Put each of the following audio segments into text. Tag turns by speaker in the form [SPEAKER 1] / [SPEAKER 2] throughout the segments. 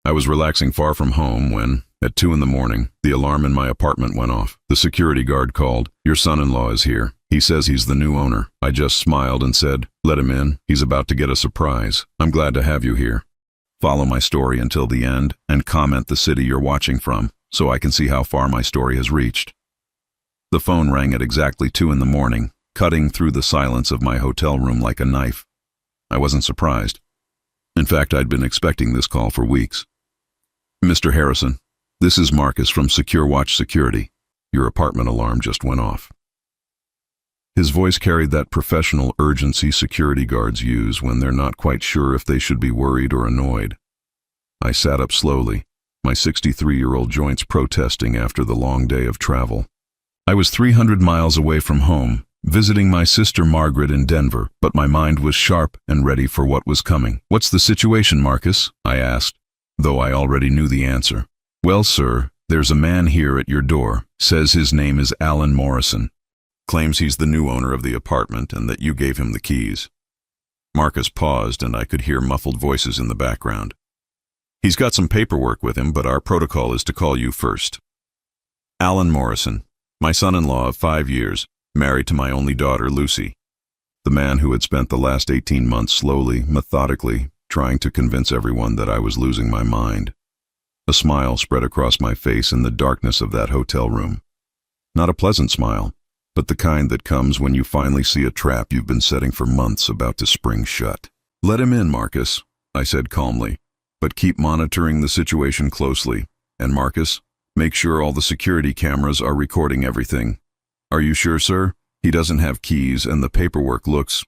[SPEAKER 1] I was relaxing far from home when, at 2 in the morning, the alarm in my apartment went off. The security guard called. "Your son-in-law is here. He says he's the new owner." I just smiled and said, "Let him in. He's about to get a surprise. I'm glad to have you here." Follow my story until the end and comment the city you're watching from so I can see how far my story has reached. The phone rang at exactly 2 in the morning, cutting through the silence of my hotel room like a knife. I wasn't surprised. In fact, I'd been expecting this call for weeks. "Mr. Harrison, this is Marcus from Secure Watch Security. Your apartment alarm just went off." His voice carried that professional urgency security guards use when they're not quite sure if they should be worried or annoyed. I sat up slowly, my 63-year-old joints protesting after the long day of travel. I was 300 miles away from home, visiting my sister Margaret in Denver, but my mind was sharp and ready for what was coming. "What's the situation, Marcus?" I asked, though I already knew the answer. "Well, sir, there's a man here at your door, says his name is Alan Morrison. Claims he's the new owner of the apartment and that you gave him the keys." Marcus paused and I could hear muffled voices in the background. "He's got some paperwork with him, but our protocol is to call you first." Alan Morrison, my son-in-law of 5 years, married to my only daughter, Lucy. The man who had spent the last 18 months slowly, methodically, trying to convince everyone that I was losing my mind. A smile spread across my face in the darkness of that hotel room. Not a pleasant smile, but the kind that comes when you finally see a trap you've been setting for months about to spring shut. "Let him in, Marcus," I said calmly, "but keep monitoring the situation closely. And Marcus, make sure all the security cameras are recording everything." "Are you sure, sir? He doesn't have keys and the paperwork looks,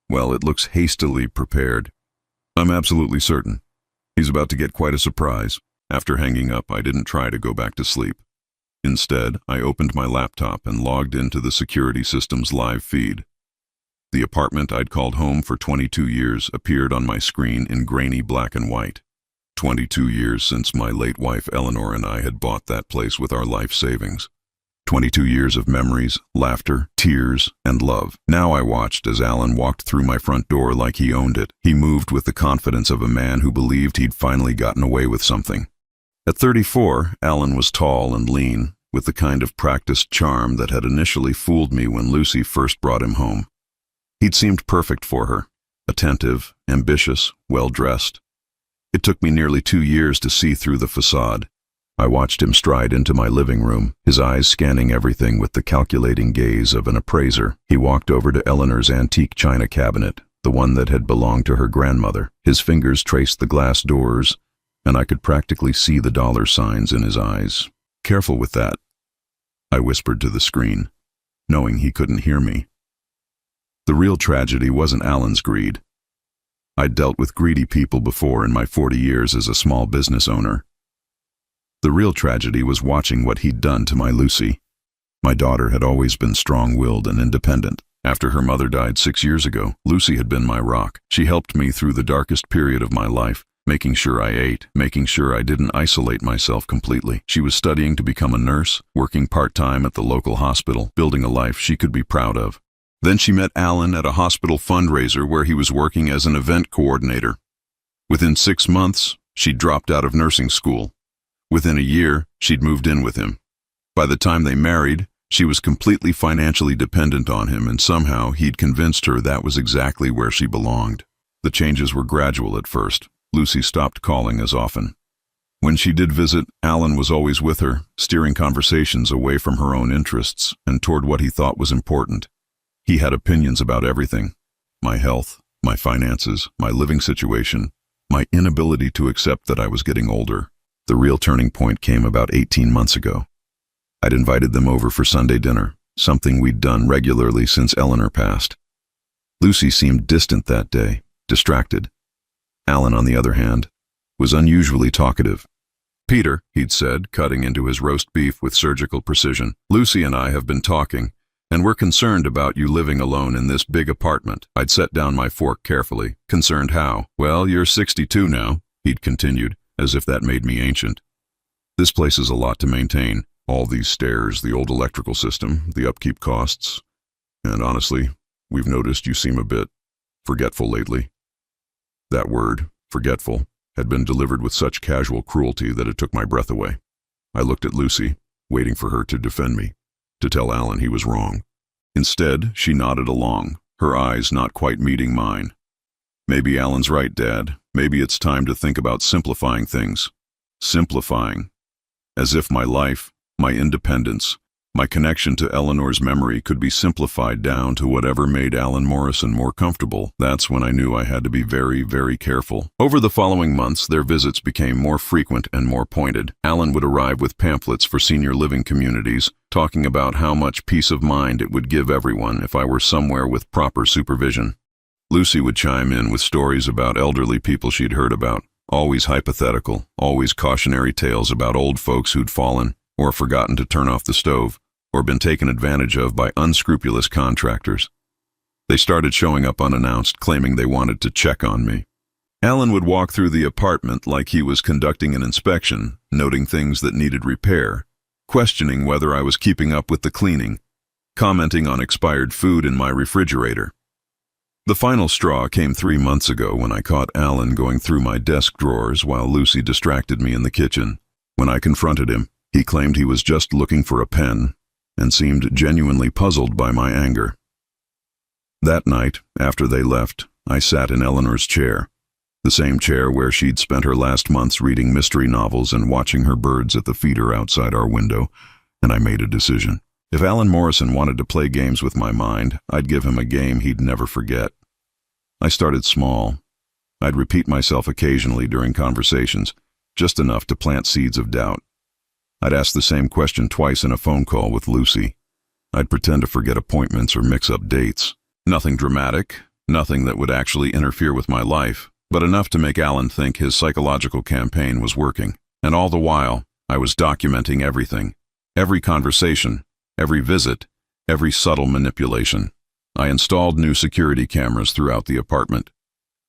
[SPEAKER 1] well, it looks hastily prepared." "I'm absolutely certain. He's about to get quite a surprise." After hanging up, I didn't try to go back to sleep. Instead, I opened my laptop and logged into the security system's live feed. The apartment I'd called home for 22 years appeared on my screen in grainy black and white. 22 years since my late wife Eleanor and I had bought that place with our life savings. 22 years of memories, laughter, tears, and love. Now I watched as Alan walked through my front door like he owned it. He moved with the confidence of a man who believed he'd finally gotten away with something. At 34, Alan was tall and lean, with the kind of practiced charm that had initially fooled me when Lucy first brought him home. He'd seemed perfect for her, attentive, ambitious, well-dressed. It took me nearly 2 years to see through the facade. I watched him stride into my living room, his eyes scanning everything with the calculating gaze of an appraiser. He walked over to Eleanor's antique china cabinet, the one that had belonged to her grandmother. His fingers traced the glass doors, and I could practically see the dollar signs in his eyes. "Careful with that," I whispered to the screen, knowing he couldn't hear me. The real tragedy wasn't Alan's greed. I'd dealt with greedy people before in my 40 years as a small business owner. The real tragedy was watching what he'd done to my Lucy. My daughter had always been strong-willed and independent. After her mother died 6 years ago, Lucy had been my rock. She helped me through the darkest period of my life, making sure I ate, making sure I didn't isolate myself completely. She was studying to become a nurse, working part-time at the local hospital, building a life she could be proud of. Then she met Alan at a hospital fundraiser where he was working as an event coordinator. Within 6 months, she'd dropped out of nursing school. Within a year, she'd moved in with him. By the time they married, she was completely financially dependent on him, and somehow he'd convinced her that was exactly where she belonged. The changes were gradual at first. Lucy stopped calling as often. When she did visit, Alan was always with her, steering conversations away from her own interests and toward what he thought was important. He had opinions about everything: my health, my finances, my living situation, my inability to accept that I was getting older. The real turning point came about 18 months ago. I'd invited them over for Sunday dinner, something we'd done regularly since Eleanor passed. Lucy seemed distant that day, distracted. Alan, on the other hand, was unusually talkative. "Peter," he'd said, cutting into his roast beef with surgical precision, "Lucy and I have been talking, and we're concerned about you living alone in this big apartment." I'd set down my fork carefully. "Concerned how?" "Well, you're 62 now," he'd continued, as if that made me ancient. "This place is a lot to maintain. All these stairs, the old electrical system, the upkeep costs. And honestly, we've noticed you seem a bit forgetful lately." That word, forgetful, had been delivered with such casual cruelty that it took my breath away. I looked at Lucy, waiting for her to defend me, to tell Alan he was wrong. Instead, she nodded along, her eyes not quite meeting mine. Maybe Alan's right, Dad. Maybe it's time to think about simplifying things. Simplifying. As if my life, my independence, my connection to Eleanor's memory could be simplified down to whatever made Alan Morrison more comfortable. That's when I knew I had to be very, very careful. Over the following months, their visits became more frequent and more pointed. Alan would arrive with pamphlets for senior living communities, talking about how much peace of mind it would give everyone if I were somewhere with proper supervision. Lucy would chime in with stories about elderly people she'd heard about, always hypothetical, always cautionary tales about old folks who'd fallen, or forgotten to turn off the stove, or been taken advantage of by unscrupulous contractors. They started showing up unannounced, claiming they wanted to check on me. Alan would walk through the apartment like he was conducting an inspection, noting things that needed repair, questioning whether I was keeping up with the cleaning, commenting on expired food in my refrigerator. The final straw came 3 months ago when I caught Alan going through my desk drawers while Lucy distracted me in the kitchen. When I confronted him, he claimed he was just looking for a pen and seemed genuinely puzzled by my anger. That night, after they left, I sat in Eleanor's chair, the same chair where she'd spent her last months reading mystery novels and watching her birds at the feeder outside our window, and I made a decision. If Alan Morrison wanted to play games with my mind, I'd give him a game he'd never forget. I started small. I'd repeat myself occasionally during conversations, just enough to plant seeds of doubt. I'd ask the same question twice in a phone call with Lucy. I'd pretend to forget appointments or mix up dates. Nothing dramatic, nothing that would actually interfere with my life, but enough to make Alan think his psychological campaign was working. And all the while, I was documenting everything. Every conversation, every visit, every subtle manipulation. I installed new security cameras throughout the apartment,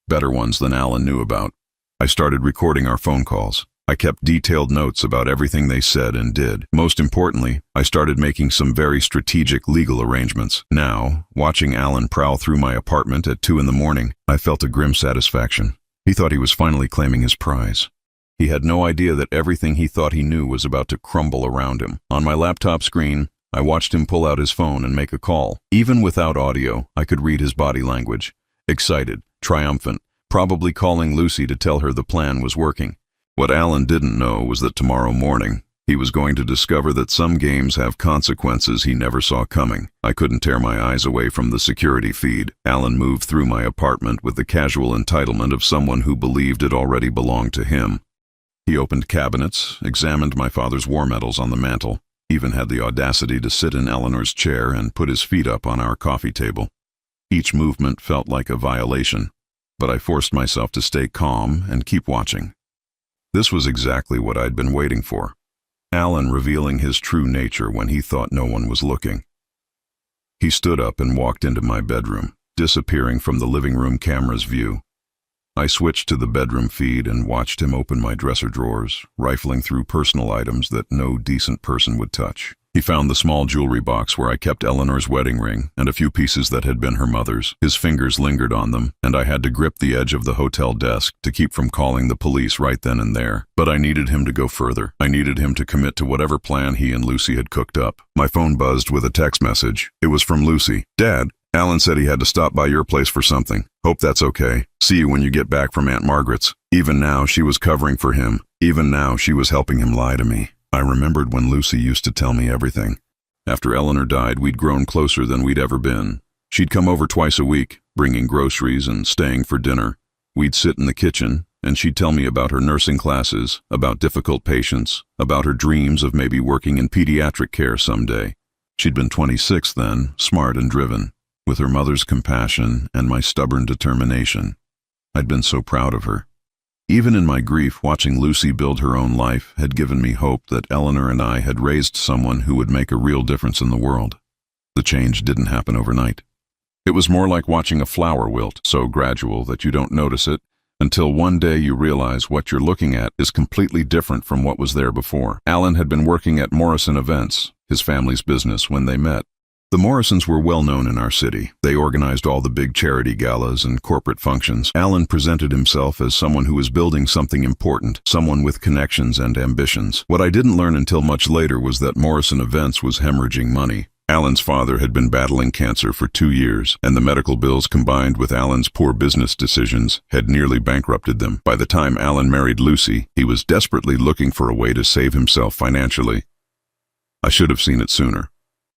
[SPEAKER 1] better ones than Alan knew about. I started recording our phone calls. I kept detailed notes about everything they said and did. Most importantly, I started making some very strategic legal arrangements. Now, watching Alan prowl through my apartment at 2 in the morning, I felt a grim satisfaction. He thought he was finally claiming his prize. He had no idea that everything he thought he knew was about to crumble around him. On my laptop screen, I watched him pull out his phone and make a call. Even without audio, I could read his body language. Excited, triumphant, probably calling Lucy to tell her the plan was working. What Alan didn't know was that tomorrow morning, he was going to discover that some games have consequences he never saw coming. I couldn't tear my eyes away from the security feed. Alan moved through my apartment with the casual entitlement of someone who believed it already belonged to him. He opened cabinets, examined my father's war medals on the mantel, even had the audacity to sit in Eleanor's chair and put his feet up on our coffee table. Each movement felt like a violation, but I forced myself to stay calm and keep watching. This was exactly what I'd been waiting for. Alan revealing his true nature when he thought no one was looking. He stood up and walked into my bedroom, disappearing from the living room camera's view. I switched to the bedroom feed and watched him open my dresser drawers, rifling through personal items that no decent person would touch. He found the small jewelry box where I kept Eleanor's wedding ring and a few pieces that had been her mother's. His fingers lingered on them, and I had to grip the edge of the hotel desk to keep from calling the police right then and there. But I needed him to go further. I needed him to commit to whatever plan he and Lucy had cooked up. My phone buzzed with a text message. It was from Lucy. "Dad, Alan said he had to stop by your place for something. Hope that's okay. See you when you get back from Aunt Margaret's." Even now, she was covering for him. Even now, she was helping him lie to me. I remembered when Lucy used to tell me everything. After Eleanor died, we'd grown closer than we'd ever been. She'd come over twice a week, bringing groceries and staying for dinner. We'd sit in the kitchen, and she'd tell me about her nursing classes, about difficult patients, about her dreams of maybe working in pediatric care someday. She'd been 26 then, smart and driven, with her mother's compassion and my stubborn determination. I'd been so proud of her. Even in my grief, watching Lucy build her own life had given me hope that Eleanor and I had raised someone who would make a real difference in the world. The change didn't happen overnight. It was more like watching a flower wilt, so gradual that you don't notice it, until one day you realize what you're looking at is completely different from what was there before. Alan had been working at Morrison Events, his family's business, when they met. The Morrisons were well known in our city. They organized all the big charity galas and corporate functions. Alan presented himself as someone who was building something important, someone with connections and ambitions. What I didn't learn until much later was that Morrison Events was hemorrhaging money. Alan's father had been battling cancer for 2 years, and the medical bills combined with Alan's poor business decisions had nearly bankrupted them. By the time Alan married Lucy, he was desperately looking for a way to save himself financially. I should have seen it sooner.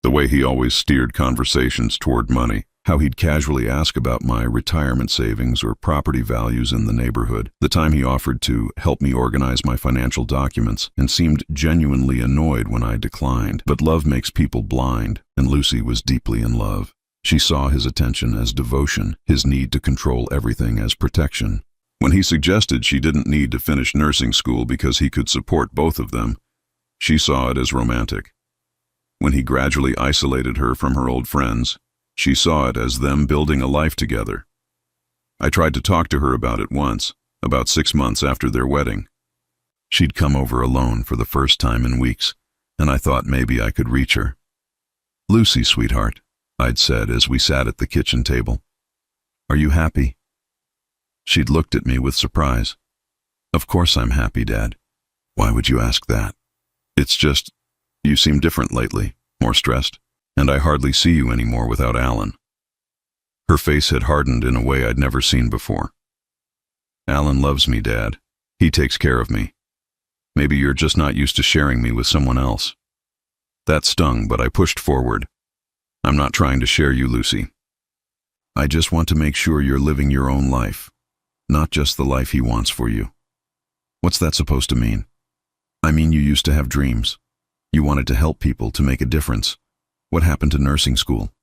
[SPEAKER 1] The way he always steered conversations toward money, how he'd casually ask about my retirement savings or property values in the neighborhood, the time he offered to help me organize my financial documents and seemed genuinely annoyed when I declined. But love makes people blind, and Lucy was deeply in love. She saw his attention as devotion, his need to control everything as protection. When he suggested she didn't need to finish nursing school because he could support both of them, she saw it as romantic. When he gradually isolated her from her old friends, she saw it as them building a life together. I tried to talk to her about it once, about 6 months after their wedding. She'd come over alone for the first time in weeks, and I thought maybe I could reach her. "Lucy, sweetheart," I'd said as we sat at the kitchen table. "Are you happy?" She'd looked at me with surprise. "Of course I'm happy, Dad." "Why would you ask that?" "It's just, you seem different lately, more stressed, and I hardly see you anymore without Alan." Her face had hardened in a way I'd never seen before. "Alan loves me, Dad. He takes care of me. Maybe you're just not used to sharing me with someone else." That stung, but I pushed forward. "I'm not trying to share you, Lucy. I just want to make sure you're living your own life, not just the life he wants for you." "What's that supposed to mean?" "I mean, you used to have dreams. You wanted to help people, to make a difference. What happened to nursing school?"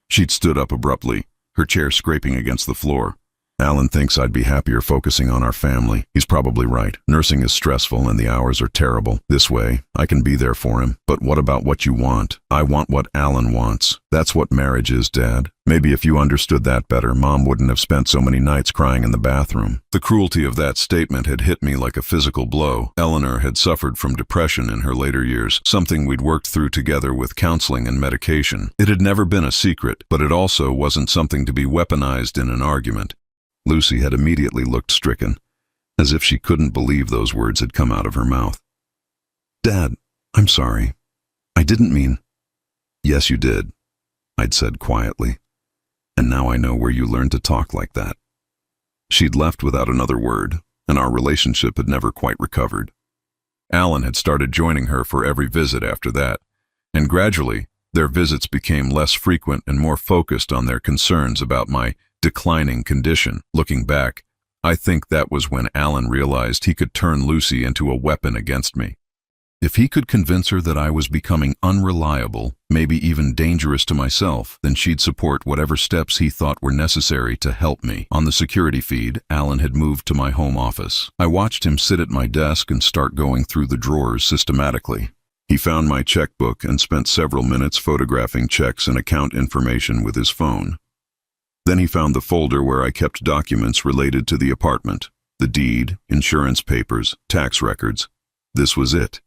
[SPEAKER 1] She'd stood up abruptly, her chair scraping against the floor. "Alan thinks I'd be happier focusing on our family. He's probably right. Nursing is stressful and the hours are terrible. This way, I can be there for him. But what about what you want? I want what Alan wants. That's what marriage is, Dad. Maybe if you understood that better, Mom wouldn't have spent so many nights crying in the bathroom." The cruelty of that statement had hit me like a physical blow. Eleanor had suffered from depression in her later years, something we'd worked through together with counseling and medication. It had never been a secret, but it also wasn't something to be weaponized in an argument. Lucy had immediately looked stricken, as if she couldn't believe those words had come out of her mouth. "Dad, I'm sorry. I didn't mean—" "Yes, you did," I'd said quietly. "And now I know where you learned to talk like that." She'd left without another word, and our relationship had never quite recovered. Alan had started joining her for every visit after that, and gradually their visits became less frequent and more focused on their concerns about my declining condition. Looking back, I think that was when Alan realized he could turn Lucy into a weapon against me. If he could convince her that I was becoming unreliable, maybe even dangerous to myself, then she'd support whatever steps he thought were necessary to help me. On the security feed, Alan had moved to my home office. I watched him sit at my desk and start going through the drawers systematically. He found my checkbook and spent several minutes photographing checks and account information with his phone. Then he found the folder where I kept documents related to the apartment, the deed, insurance papers, tax records. This was it.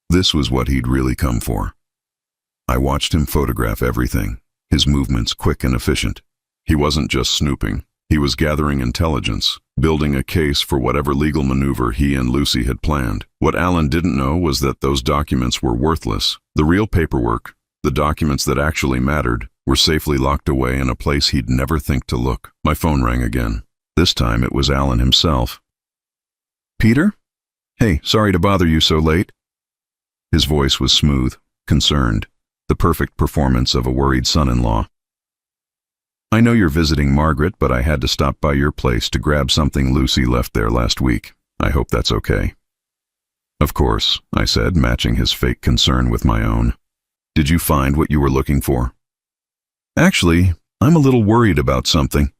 [SPEAKER 1] This was what he'd really come for. I watched him photograph everything, his movements quick and efficient. He wasn't just snooping. He was gathering intelligence, building a case for whatever legal maneuver he and Lucy had planned. What Alan didn't know was that those documents were worthless. The real paperwork, the documents that actually mattered, were safely locked away in a place he'd never think to look. My phone rang again. This time it was Alan himself. "Peter? Hey, sorry to bother you so late." His voice was smooth, concerned, the perfect performance of a worried son-in-law. "I know you're visiting Margaret, but I had to stop by your place to grab something Lucy left there last week. I hope that's okay." "Of course," I said, matching his fake concern with my own. "Did you find what you were looking for?" "Actually, I'm a little worried about something.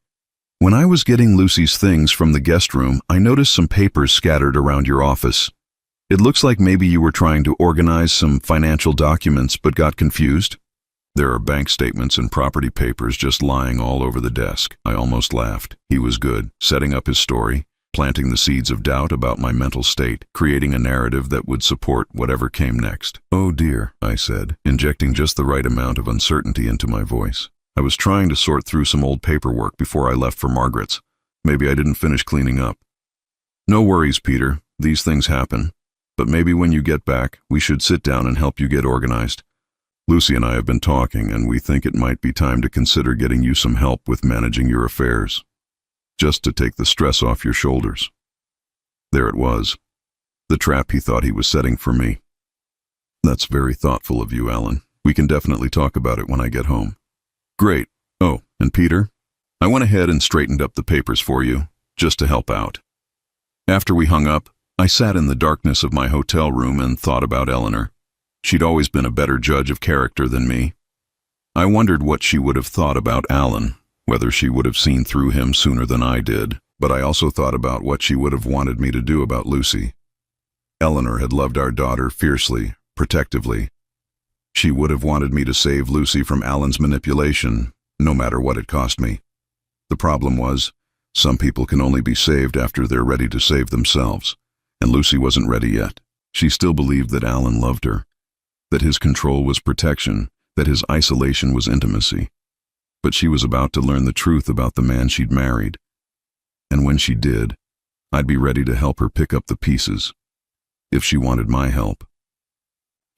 [SPEAKER 1] When I was getting Lucy's things from the guest room, I noticed some papers scattered around your office. It looks like maybe you were trying to organize some financial documents but got confused." "There are bank statements and property papers just lying all over the desk." I almost laughed. He was good, setting up his story. planting the seeds of doubt about my mental state, creating a narrative that would support whatever came next. "Oh dear," I said, injecting just the right amount of uncertainty into my voice. I was trying to sort through some old paperwork before I left for Margaret's. Maybe I didn't finish cleaning up. "No worries, Peter. These things happen. But maybe when you get back, we should sit down and help you get organized. Lucy and I have been talking, and we think it might be time to consider getting you some help with managing your affairs, just to take the stress off your shoulders." There it was, the trap he thought he was setting for me. "That's very thoughtful of you, Alan. We can definitely talk about it when I get home." "Great. Oh, and Peter, I went ahead and straightened up the papers for you, just to help out." After we hung up, I sat in the darkness of my hotel room and thought about Eleanor. She'd always been a better judge of character than me. I wondered what she would have thought about Alan, whether she would have seen through him sooner than I did, but I also thought about what she would have wanted me to do about Lucy. Eleanor had loved our daughter fiercely, protectively. She would have wanted me to save Lucy from Alan's manipulation, no matter what it cost me. The problem was, some people can only be saved after they're ready to save themselves, and Lucy wasn't ready yet. She still believed that Alan loved her, that his control was protection, that his isolation was intimacy. But she was about to learn the truth about the man she'd married. And when she did, I'd be ready to help her pick up the pieces, if she wanted my help.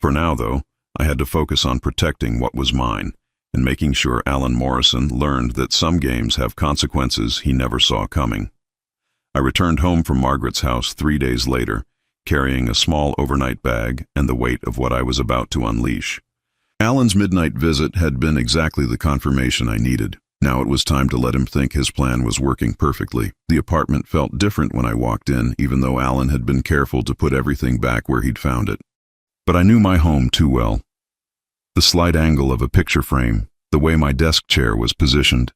[SPEAKER 1] For now, though, I had to focus on protecting what was mine, and making sure Alan Morrison learned that some games have consequences he never saw coming. I returned home from Margaret's house 3 days later, carrying a small overnight bag and the weight of what I was about to unleash. Alan's midnight visit had been exactly the confirmation I needed. Now it was time to let him think his plan was working perfectly. The apartment felt different when I walked in, even though Alan had been careful to put everything back where he'd found it. But I knew my home too well. The slight angle of a picture frame, the way my desk chair was positioned,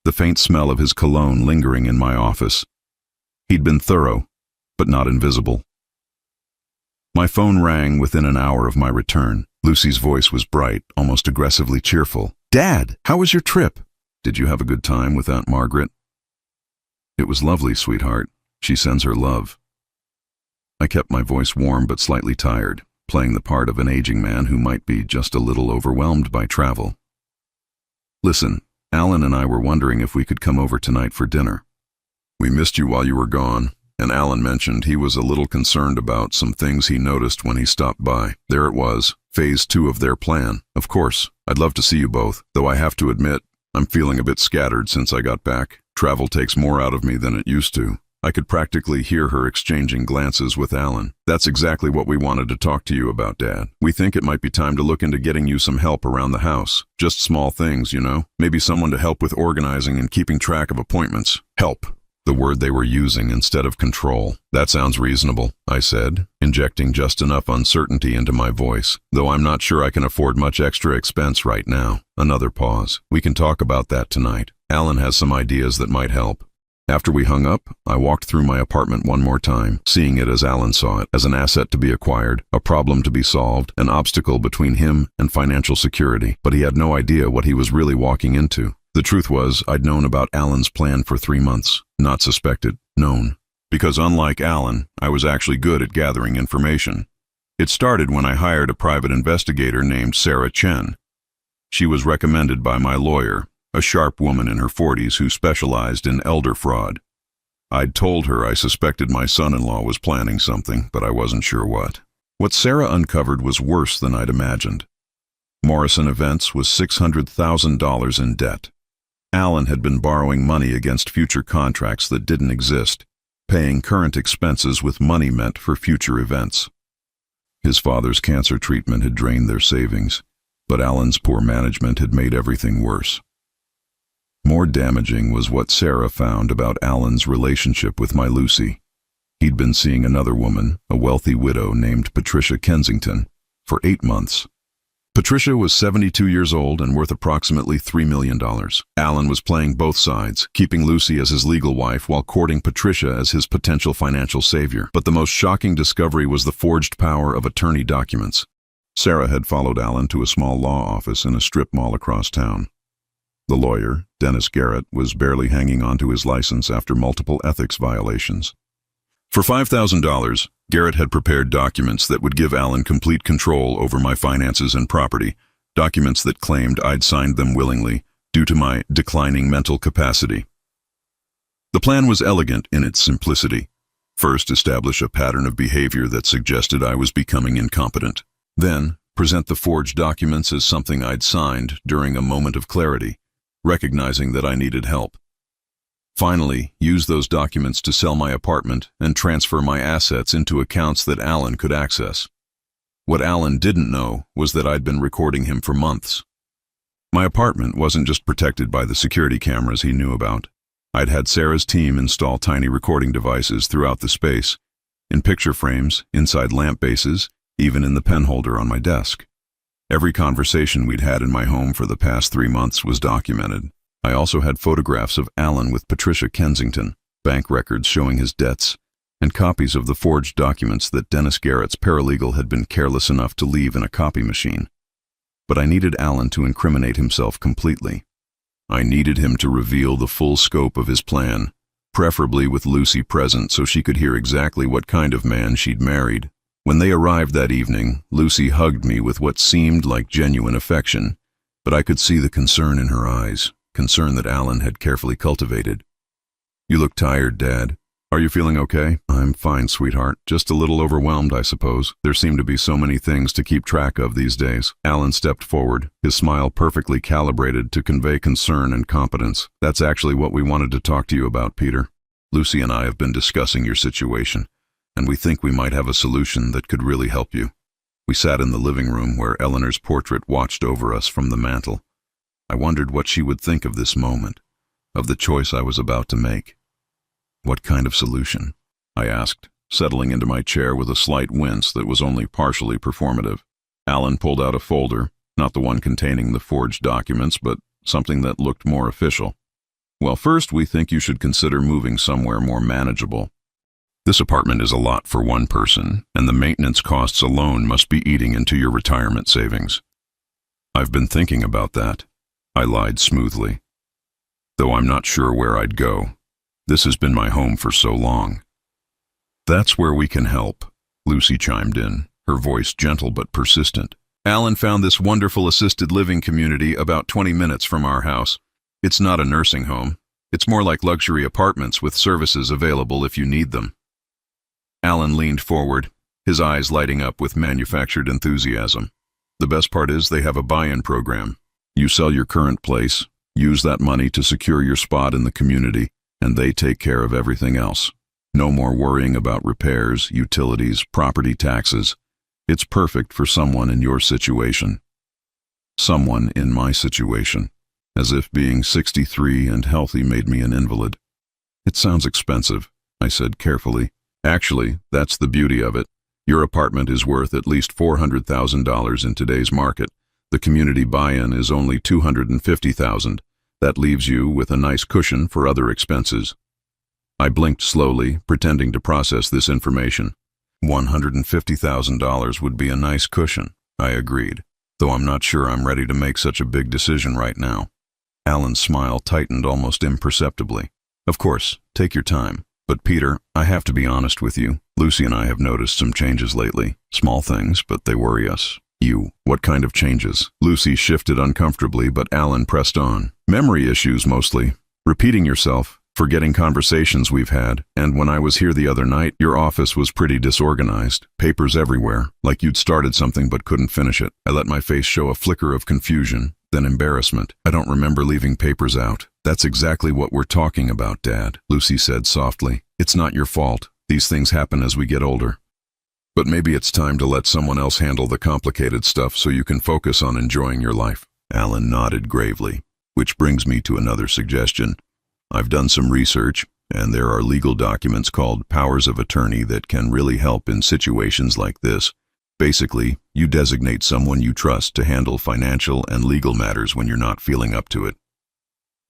[SPEAKER 1] the faint smell of his cologne lingering in my office. He'd been thorough, but not invisible. My phone rang within an hour of my return. Lucy's voice was bright, almost aggressively cheerful. "Dad, how was your trip? Did you have a good time with Aunt Margaret?" "It was lovely, sweetheart. She sends her love." I kept my voice warm but slightly tired, playing the part of an aging man who might be just a little overwhelmed by travel. "Listen, Alan and I were wondering if we could come over tonight for dinner. We missed you while you were gone, and Alan mentioned he was a little concerned about some things he noticed when he stopped by." There it was, phase 2 of their plan. "Of course, I'd love to see you both, though I have to admit, I'm feeling a bit scattered since I got back. Travel takes more out of me than it used to." I could practically hear her exchanging glances with Alan. "That's exactly what we wanted to talk to you about, Dad. We think it might be time to look into getting you some help around the house. Just small things, you know? Maybe someone to help with organizing and keeping track of appointments." Help. The word they were using instead of control. "That sounds reasonable," I said, injecting just enough uncertainty into my voice, "though I'm not sure I can afford much extra expense right now." Another pause. "We can talk about that tonight. Alan has some ideas that might help." After we hung up, I walked through my apartment one more time, seeing it as Alan saw it, as an asset to be acquired, a problem to be solved, an obstacle between him and financial security. But he had no idea what he was really walking into. The truth was, I'd known about Alan's plan for 3 months. Not suspected, known. Because unlike Alan, I was actually good at gathering information. It started when I hired a private investigator named Sarah Chen. She was recommended by my lawyer, a sharp woman in her 40s who specialized in elder fraud. I'd told her I suspected my son-in-law was planning something, but I wasn't sure what. What Sarah uncovered was worse than I'd imagined. Morrison Events was $600,000 in debt. Alan had been borrowing money against future contracts that didn't exist, paying current expenses with money meant for future events. His father's cancer treatment had drained their savings, but Alan's poor management had made everything worse. More damaging was what Sarah found about Alan's relationship with my Lucy. He'd been seeing another woman, a wealthy widow named Patricia Kensington, for 8 months. Patricia was 72 years old and worth approximately $3 million. Alan was playing both sides, keeping Lucy as his legal wife while courting Patricia as his potential financial savior. But the most shocking discovery was the forged power of attorney documents. Sarah had followed Alan to a small law office in a strip mall across town. The lawyer, Dennis Garrett, was barely hanging onto his license after multiple ethics violations. For $5,000, Garrett had prepared documents that would give Alan complete control over my finances and property, documents that claimed I'd signed them willingly due to my declining mental capacity. The plan was elegant in its simplicity. First, establish a pattern of behavior that suggested I was becoming incompetent. Then, present the forged documents as something I'd signed during a moment of clarity, recognizing that I needed help. Finally, use those documents to sell my apartment and transfer my assets into accounts that Alan could access. What Alan didn't know was that I'd been recording him for months. My apartment wasn't just protected by the security cameras he knew about. I'd had Sarah's team install tiny recording devices throughout the space, in picture frames, inside lamp bases, even in the pen holder on my desk. Every conversation we'd had in my home for the past 3 months was documented. I also had photographs of Alan with Patricia Kensington, bank records showing his debts, and copies of the forged documents that Dennis Garrett's paralegal had been careless enough to leave in a copy machine. But I needed Alan to incriminate himself completely. I needed him to reveal the full scope of his plan, preferably with Lucy present so she could hear exactly what kind of man she'd married. When they arrived that evening, Lucy hugged me with what seemed like genuine affection, but I could see the concern in her eyes, concern that Alan had carefully cultivated. "You look tired, Dad. Are you feeling okay?" "I'm fine, sweetheart. Just a little overwhelmed, I suppose. There seem to be so many things to keep track of these days." Alan stepped forward, his smile perfectly calibrated to convey concern and competence. "That's actually what we wanted to talk to you about, Peter. Lucy and I have been discussing your situation, and we think we might have a solution that could really help you." We sat in the living room where Eleanor's portrait watched over us from the mantel. I wondered what she would think of this moment, of the choice I was about to make. "What kind of solution?" I asked, settling into my chair with a slight wince that was only partially performative. Alan pulled out a folder, not the one containing the forged documents, but something that looked more official. "Well, first, we think you should consider moving somewhere more manageable. This apartment is a lot for one person, and the maintenance costs alone must be eating into your retirement savings." "I've been thinking about that," I lied smoothly, "though I'm not sure where I'd go. This has been my home for so long." "That's where we can help," Lucy chimed in, her voice gentle but persistent. "Alan found this wonderful assisted living community about 20 minutes from our house. It's not a nursing home. It's more like luxury apartments with services available if you need them." Alan leaned forward, his eyes lighting up with manufactured enthusiasm. "The best part is they have a buy-in program. You sell your current place, use that money to secure your spot in the community, and they take care of everything else. No more worrying about repairs, utilities, property taxes. It's perfect for someone in your situation." Someone in my situation. As if being 63 and healthy made me an invalid. "It sounds expensive," I said carefully. "Actually, that's the beauty of it. Your apartment is worth at least $400,000 in today's market. The community buy-in is only $250,000. That leaves you with a nice cushion for other expenses." I blinked slowly, pretending to process this information. $150,000 would be a nice cushion, I agreed, though I'm not sure I'm ready to make such a big decision right now. Alan's smile tightened almost imperceptibly. "Of course, take your time. But Peter, I have to be honest with you. Lucy and I have noticed some changes lately. Small things, but they worry us." "What kind of changes?" Lucy shifted uncomfortably, but Alan pressed on. "Memory issues mostly. Repeating yourself, forgetting conversations we've had, and when I was here the other night, your office was pretty disorganized. Papers everywhere, like you'd started something but couldn't finish it." I let my face show a flicker of confusion, then embarrassment. "I don't remember leaving papers out." "That's exactly what we're talking about, Dad," Lucy said softly. "It's not your fault. These things happen as we get older. But maybe it's time to let someone else handle the complicated stuff so you can focus on enjoying your life." Alan nodded gravely, which brings me to another suggestion. I've done some research, and there are legal documents called powers of attorney that can really help in situations like this. Basically, you designate someone you trust to handle financial and legal matters when you're not feeling up to it.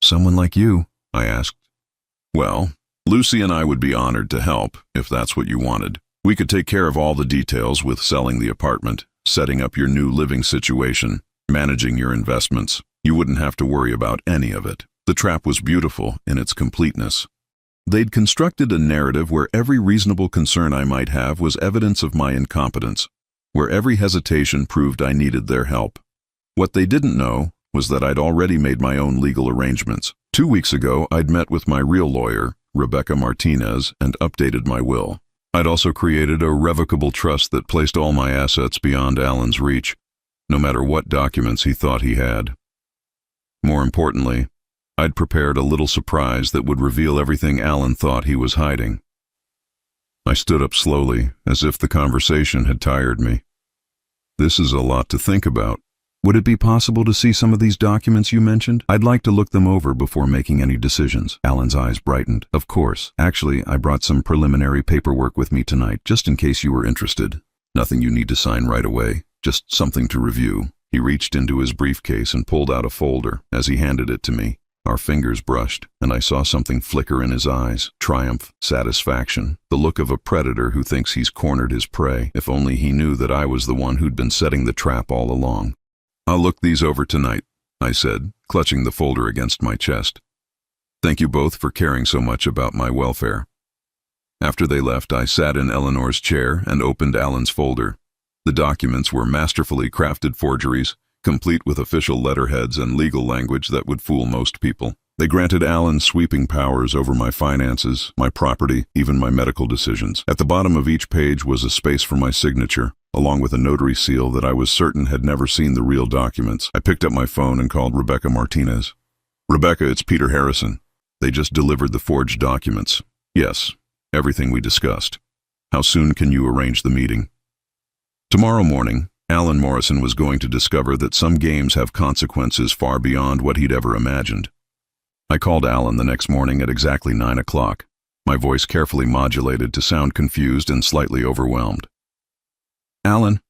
[SPEAKER 1] "Someone like you?" I asked. "Well, Lucy and I would be honored to help, if that's what you wanted. We could take care of all the details with selling the apartment, setting up your new living situation, managing your investments. You wouldn't have to worry about any of it." The trap was beautiful in its completeness. They'd constructed a narrative where every reasonable concern I might have was evidence of my incompetence, where every hesitation proved I needed their help. What they didn't know was that I'd already made my own legal arrangements. 2 weeks ago, I'd met with my real lawyer, Rebecca Martinez, and updated my will. I'd also created a revocable trust that placed all my assets beyond Alan's reach, no matter what documents he thought he had. More importantly, I'd prepared a little surprise that would reveal everything Alan thought he was hiding. I stood up slowly, as if the conversation had tired me. This is a lot to think about. Would it be possible to see some of these documents you mentioned? I'd like to look them over before making any decisions. Alan's eyes brightened. Of course. Actually, I brought some preliminary paperwork with me tonight, just in case you were interested. Nothing you need to sign right away, just something to review. He reached into his briefcase and pulled out a folder. As he handed it to me, our fingers brushed, and I saw something flicker in his eyes. Triumph, satisfaction, the look of a predator who thinks he's cornered his prey. If only he knew that I was the one who'd been setting the trap all along. I'll look these over tonight, I said, clutching the folder against my chest. Thank you both for caring so much about my welfare. After they left, I sat in Eleanor's chair and opened Alan's folder. The documents were masterfully crafted forgeries, complete with official letterheads and legal language that would fool most people. They granted Alan sweeping powers over my finances, my property, even my medical decisions. At the bottom of each page was a space for my signature, along with a notary seal that I was certain had never seen the real documents. I picked up my phone and called Rebecca Martinez. Rebecca, it's Peter Harrison. They just delivered the forged documents. Yes, everything we discussed. How soon can you arrange the meeting? Tomorrow morning, Alan Morrison was going to discover that some games have consequences far beyond what he'd ever imagined. I called Alan the next morning at exactly 9 o'clock, my voice carefully modulated to sound confused and slightly overwhelmed. Alan,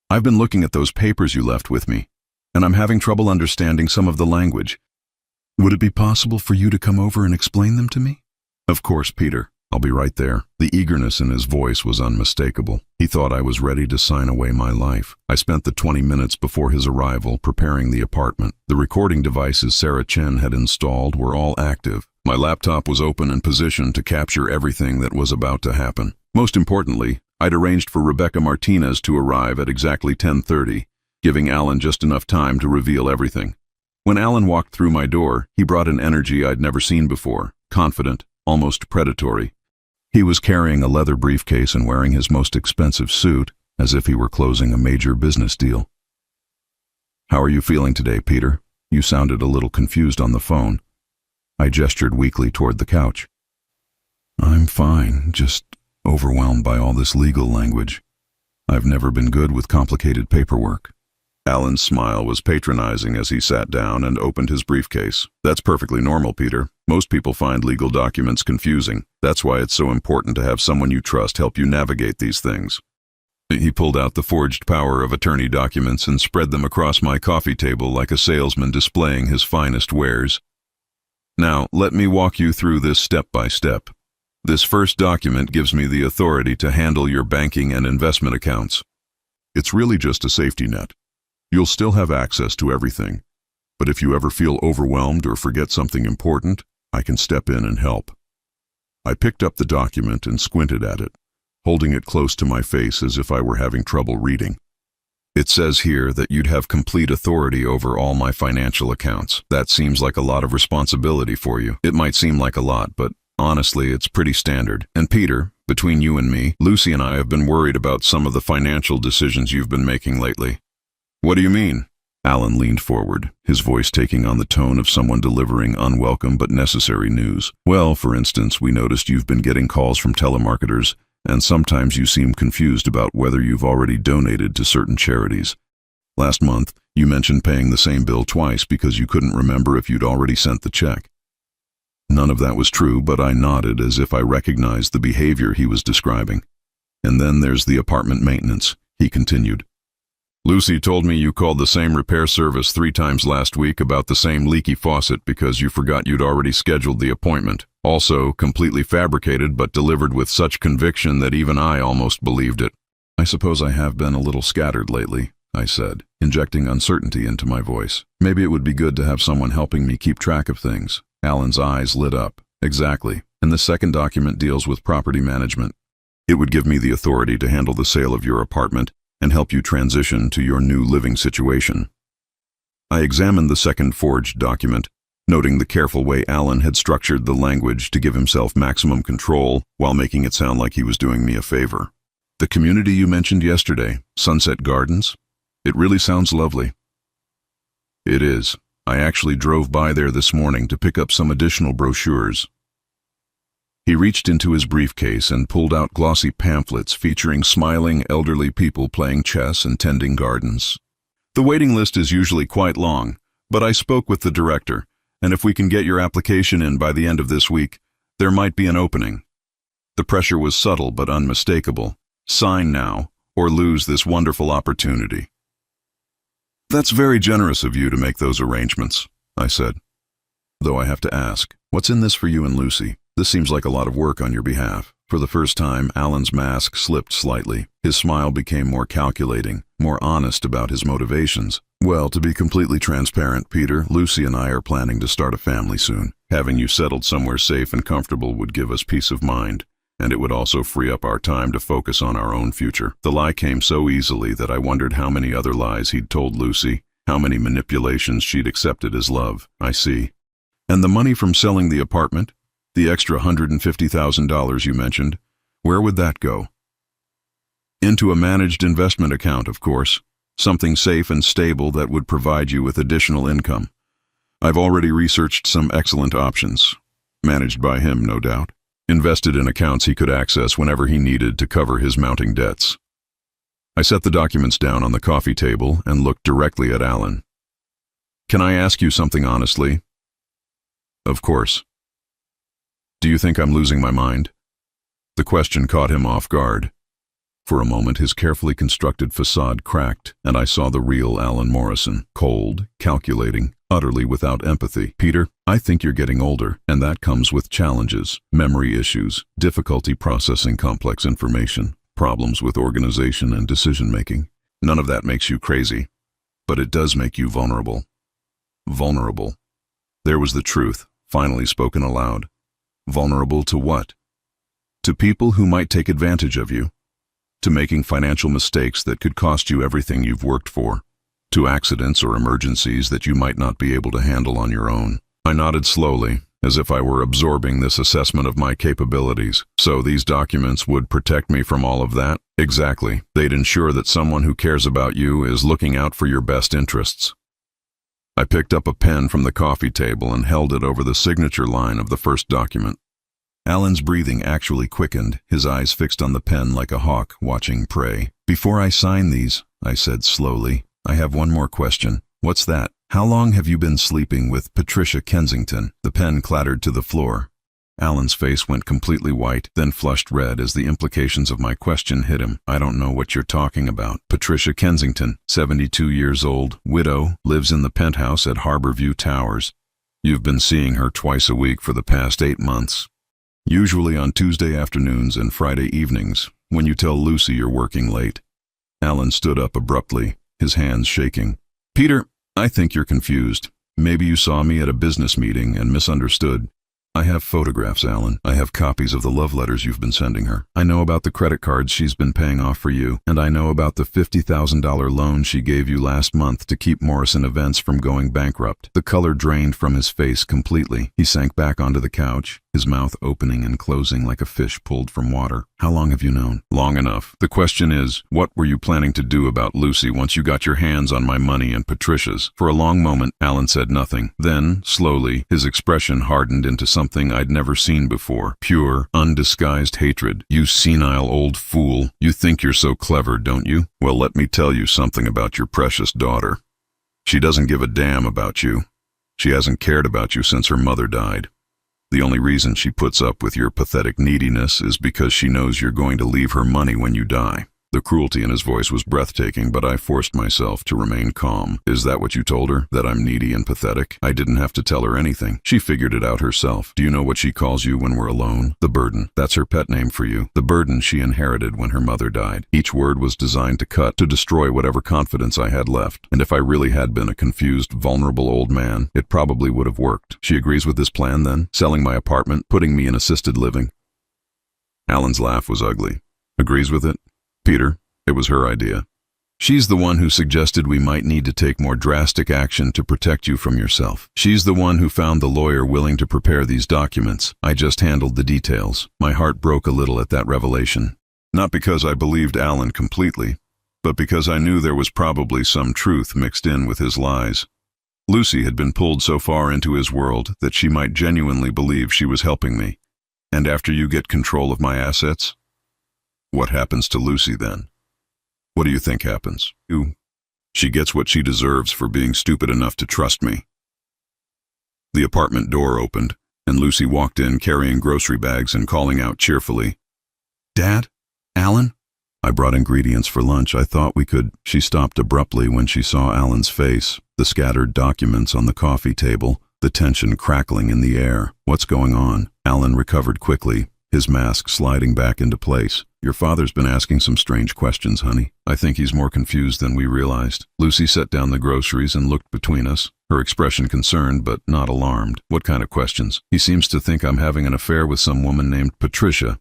[SPEAKER 1] I've been looking at those papers you left with me, and I'm having trouble understanding some of the language. Would it be possible for you to come over and explain them to me? Of course, Peter. I'll be right there. The eagerness in his voice was unmistakable. He thought I was ready to sign away my life. I spent the 20 minutes before his arrival preparing the apartment. The recording devices Sarah Chen had installed were all active. My laptop was open and positioned to capture everything that was about to happen. Most importantly, I'd arranged for Rebecca Martinez to arrive at exactly 10:30, giving Alan just enough time to reveal everything. When Alan walked through my door, he brought an energy I'd never seen before, confident, almost predatory. He was carrying a leather briefcase and wearing his most expensive suit, as if he were closing a major business deal. How are you feeling today, Peter? You sounded a little confused on the phone. I gestured weakly toward the couch. I'm fine, just overwhelmed by all this legal language. I've never been good with complicated paperwork. Alan's smile was patronizing as he sat down and opened his briefcase. That's perfectly normal, Peter. Most people find legal documents confusing. That's why it's so important to have someone you trust help you navigate these things. He pulled out the forged power of attorney documents and spread them across my coffee table like a salesman displaying his finest wares. Now, let me walk you through this step by step. This first document gives me the authority to handle your banking and investment accounts. It's really just a safety net. You'll still have access to everything, but if you ever feel overwhelmed or forget something important, I can step in and help. I picked up the document and squinted at it, holding it close to my face as if I were having trouble reading. It says here that you'd have complete authority over all my financial accounts. That seems like a lot of responsibility for you. It might seem like a lot, but honestly, it's pretty standard. And Peter, between you and me, Lucy and I have been worried about some of the financial decisions you've been making lately. What do you mean? Alan leaned forward, his voice taking on the tone of someone delivering unwelcome but necessary news. Well, for instance, we noticed you've been getting calls from telemarketers, and sometimes you seem confused about whether you've already donated to certain charities. Last month, you mentioned paying the same bill twice because you couldn't remember if you'd already sent the check. None of that was true, but I nodded as if I recognized the behavior he was describing. And then there's the apartment maintenance, he continued. Lucy told me you called the same repair service 3 times last week about the same leaky faucet because you forgot you'd already scheduled the appointment. Also, completely fabricated but delivered with such conviction that even I almost believed it. I suppose I have been a little scattered lately, I said, injecting uncertainty into my voice. Maybe it would be good to have someone helping me keep track of things. Alan's eyes lit up. Exactly. And the second document deals with property management. It would give me the authority to handle the sale of your apartment and help you transition to your new living situation. I examined the second forged document, noting the careful way Alan had structured the language to give himself maximum control while making it sound like he was doing me a favor. The community you mentioned yesterday, Sunset Gardens, it really sounds lovely. It is. I actually drove by there this morning to pick up some additional brochures. He reached into his briefcase and pulled out glossy pamphlets featuring smiling elderly people playing chess and tending gardens. The waiting list is usually quite long, but I spoke with the director, and if we can get your application in by the end of this week, there might be an opening. The pressure was subtle but unmistakable. Sign now, or lose this wonderful opportunity. That's very generous of you to make those arrangements, I said. Though I have to ask, what's in this for you and Lucy? This seems like a lot of work on your behalf. For the first time, Alan's mask slipped slightly. His smile became more calculating, more honest about his motivations. Well, to be completely transparent, Peter, Lucy and I are planning to start a family soon. Having you settled somewhere safe and comfortable would give us peace of mind, and it would also free up our time to focus on our own future. The lie came so easily that I wondered how many other lies he'd told Lucy, how many manipulations she'd accepted as love. I see. And the money from selling the apartment? The extra $150,000 you mentioned, where would that go? Into a managed investment account, of course. Something safe and stable that would provide you with additional income. I've already researched some excellent options. Managed by him, no doubt. Invested in accounts he could access whenever he needed to cover his mounting debts. I set the documents down on the coffee table and looked directly at Alan. Can I ask you something honestly? Of course. Do you think I'm losing my mind? The question caught him off guard. For a moment his carefully constructed facade cracked, and I saw the real Alan Morrison, cold, calculating, utterly without empathy. Peter, I think you're getting older, and that comes with challenges, memory issues, difficulty processing complex information, problems with organization and decision-making. None of that makes you crazy, but it does make you vulnerable. Vulnerable. There was the truth, finally spoken aloud. Vulnerable to what? To people who might take advantage of you. To making financial mistakes that could cost you everything you've worked for. To accidents or emergencies that you might not be able to handle on your own. I nodded slowly, as if I were absorbing this assessment of my capabilities. So these documents would protect me from all of that? Exactly. They'd ensure that someone who cares about you is looking out for your best interests. I picked up a pen from the coffee table and held it over the signature line of the first document. Alan's breathing actually quickened, his eyes fixed on the pen like a hawk watching prey. Before I sign these, I said slowly, I have one more question. What's that? How long have you been sleeping with Patricia Kensington? The pen clattered to the floor. Alan's face went completely white, then flushed red as the implications of my question hit him. I don't know what you're talking about. Patricia Kensington, 72 years old, widow, lives in the penthouse at Harborview Towers. You've been seeing her twice a week for the past 8 months. Usually on Tuesday afternoons and Friday evenings, when you tell Lucy you're working late. Alan stood up abruptly, his hands shaking. Peter, I think you're confused. Maybe you saw me at a business meeting and misunderstood. I have photographs, Alan. I have copies of the love letters you've been sending her. I know about the credit cards she's been paying off for you, and I know about the $50,000 loan she gave you last month to keep Morrison Events from going bankrupt. The color drained from his face completely. He sank back onto the couch, his mouth opening and closing like a fish pulled from water. How long have you known? Long enough. The question is, what were you planning to do about Lucy once you got your hands on my money and Patricia's? For a long moment, Alan said nothing. Then, slowly, his expression hardened into something I'd never seen before. Pure, undisguised hatred. You senile old fool. You think you're so clever, don't you? Well, let me tell you something about your precious daughter. She doesn't give a damn about you. She hasn't cared about you since her mother died. The only reason she puts up with your pathetic neediness is because she knows you're going to leave her money when you die. The cruelty in his voice was breathtaking, but I forced myself to remain calm. Is that what you told her? That I'm needy and pathetic? I didn't have to tell her anything. She figured it out herself. Do you know what she calls you when we're alone? The burden. That's her pet name for you. The burden she inherited when her mother died. Each word was designed to cut, to destroy whatever confidence I had left. And if I really had been a confused, vulnerable old man, it probably would have worked. She agrees with this plan then? Selling my apartment, putting me in assisted living? Alan's laugh was ugly. Agrees with it? Peter, it was her idea. She's the one who suggested we might need to take more drastic action to protect you from yourself. She's the one who found the lawyer willing to prepare these documents. I just handled the details. My heart broke a little at that revelation. Not because I believed Alan completely, but because I knew there was probably some truth mixed in with his lies. Lucy had been pulled so far into his world that she might genuinely believe she was helping me. And after you get control of my assets, what happens to Lucy then? What do you think happens? She gets what she deserves for being stupid enough to trust me. The apartment door opened, and Lucy walked in carrying grocery bags and calling out cheerfully, "Dad? Alan?" I brought ingredients for lunch. I thought we could. She stopped abruptly when she saw Alan's face, the scattered documents on the coffee table, the tension crackling in the air. What's going on? Alan recovered quickly, his mask sliding back into place. Your father's been asking some strange questions, honey. I think he's more confused than we realized. Lucy set down the groceries and looked between us, her expression concerned but not alarmed. What kind of questions? He seems to think I'm having an affair with some woman named Patricia.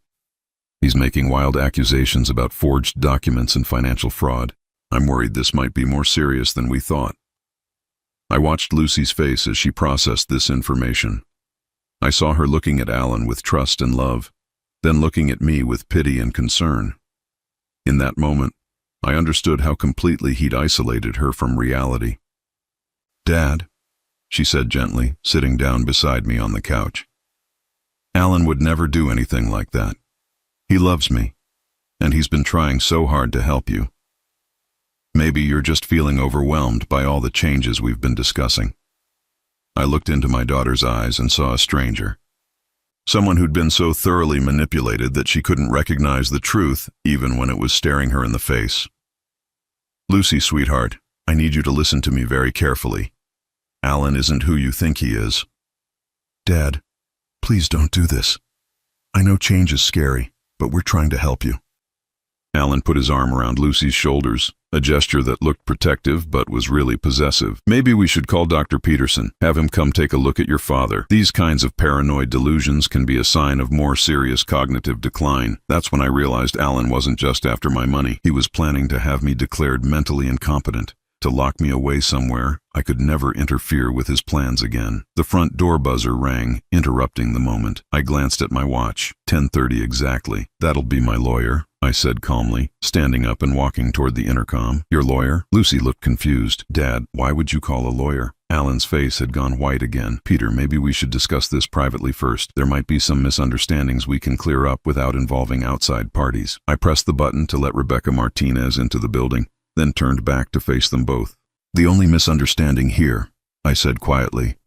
[SPEAKER 1] He's making wild accusations about forged documents and financial fraud. I'm worried this might be more serious than we thought. I watched Lucy's face as she processed this information. I saw her looking at Alan with trust and love, then looking at me with pity and concern. In that moment, I understood how completely he'd isolated her from reality. "Dad," she said gently, sitting down beside me on the couch. "Alan would never do anything like that. He loves me, and he's been trying so hard to help you. Maybe you're just feeling overwhelmed by all the changes we've been discussing." I looked into my daughter's eyes and saw a stranger. Someone who'd been so thoroughly manipulated that she couldn't recognize the truth even when it was staring her in the face. "Lucy, sweetheart, I need you to listen to me very carefully. Alan isn't who you think he is." "Dad, please don't do this. I know change is scary, but we're trying to help you." Alan put his arm around Lucy's shoulders, a gesture that looked protective but was really possessive. "Maybe we should call Dr. Peterson, have him come take a look at your father. These kinds of paranoid delusions can be a sign of more serious cognitive decline." That's when I realized Alan wasn't just after my money. He was planning to have me declared mentally incompetent, to lock me away somewhere I could never interfere with his plans again. The front door buzzer rang, interrupting the moment. I glanced at my watch. 10:30 exactly. "That'll be my lawyer," I said calmly, standing up and walking toward the intercom. "Your lawyer?" Lucy looked confused. "Dad, why would you call a lawyer?" Alan's face had gone white again. "Peter, maybe we should discuss this privately first. There might be some misunderstandings we can clear up without involving outside parties." I pressed the button to let Rebecca Martinez into the building, then turned back to face them both. "The only misunderstanding here," I said quietly,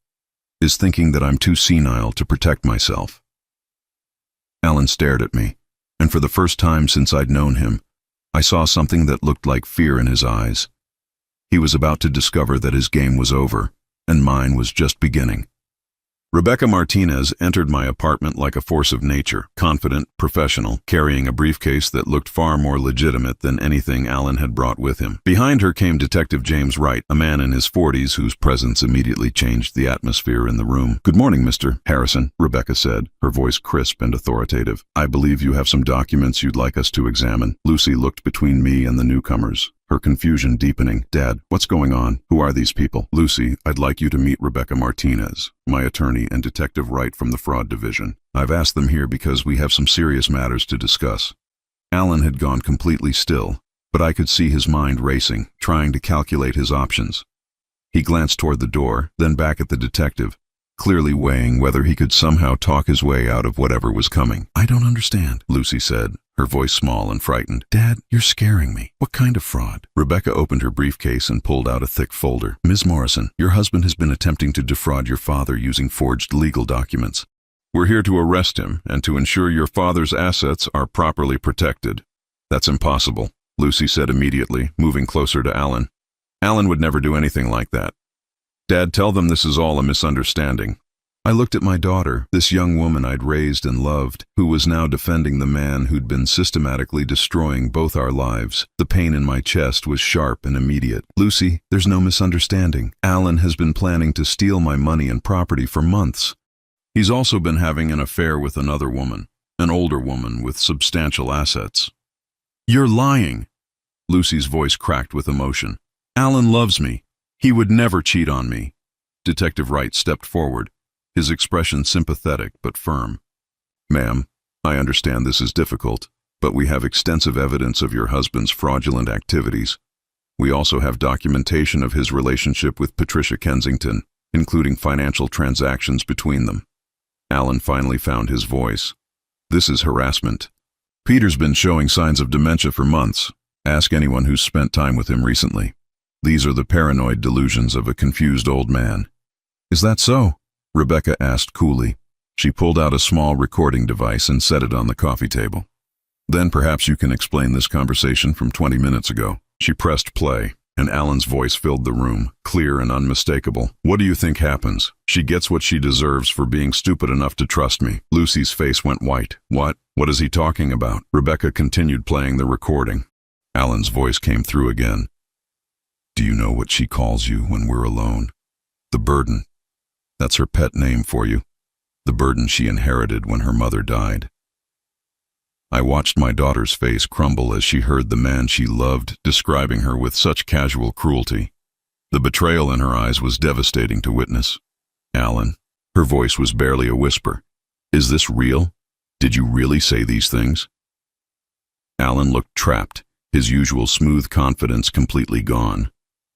[SPEAKER 1] "is thinking that I'm too senile to protect myself." Alan stared at me, and for the first time since I'd known him, I saw something that looked like fear in his eyes. He was about to discover that his game was over, and mine was just beginning. Rebecca Martinez entered my apartment like a force of nature, confident, professional, carrying a briefcase that looked far more legitimate than anything Alan had brought with him. Behind her came Detective James Wright, a man in his 40s whose presence immediately changed the atmosphere in the room. "Good morning, Mr. Harrison," Rebecca said, her voice crisp and authoritative. "I believe you have some documents you'd like us to examine." Lucy looked between me and the newcomers, her confusion deepening. "Dad, what's going on? Who are these people?" "Lucy, I'd like you to meet Rebecca Martinez, my attorney, and Detective Wright from the Fraud Division. I've asked them here because we have some serious matters to discuss." Alan had gone completely still, but I could see his mind racing, trying to calculate his options. He glanced toward the door, then back at the detective, clearly weighing whether he could somehow talk his way out of whatever was coming. "I don't understand," Lucy said, her voice small and frightened. "Dad, you're scaring me. What kind of fraud?" Rebecca opened her briefcase and pulled out a thick folder. "Ms. Morrison, your husband has been attempting to defraud your father using forged legal documents. We're here to arrest him and to ensure your father's assets are properly protected." "That's impossible," Lucy said immediately, moving closer to Alan. Alan would never do anything like that. Dad, tell them this is all a misunderstanding. I looked at my daughter, this young woman I'd raised and loved, who was now defending the man who'd been systematically destroying both our lives. The pain in my chest was sharp and immediate. Lucy, there's no misunderstanding. Alan has been planning to steal my money and property for months. He's also been having an affair with another woman, an older woman with substantial assets. You're lying. Lucy's voice cracked with emotion. Alan loves me. He would never cheat on me. Detective Wright stepped forward, his expression sympathetic but firm. Ma'am, I understand this is difficult, but we have extensive evidence of your husband's fraudulent activities. We also have documentation of his relationship with Patricia Kensington, including financial transactions between them. Alan finally found his voice. This is harassment. Peter's been showing signs of dementia for months. Ask anyone who's spent time with him recently. These are the paranoid delusions of a confused old man. Is that so? Rebecca asked coolly. She pulled out a small recording device and set it on the coffee table. Then perhaps you can explain this conversation from 20 minutes ago. She pressed play, and Alan's voice filled the room, clear and unmistakable. What do you think happens? She gets what she deserves for being stupid enough to trust me. Lucy's face went white. What? What is he talking about? Rebecca continued playing the recording. Alan's voice came through again. Do you know what she calls you when we're alone? The burden. That's her pet name for you. The burden she inherited when her mother died. I watched my daughter's face crumble as she heard the man she loved describing her with such casual cruelty. The betrayal in her eyes was devastating to witness. Alan, her voice was barely a whisper. Is this real? Did you really say these things? Alan looked trapped, his usual smooth confidence completely gone.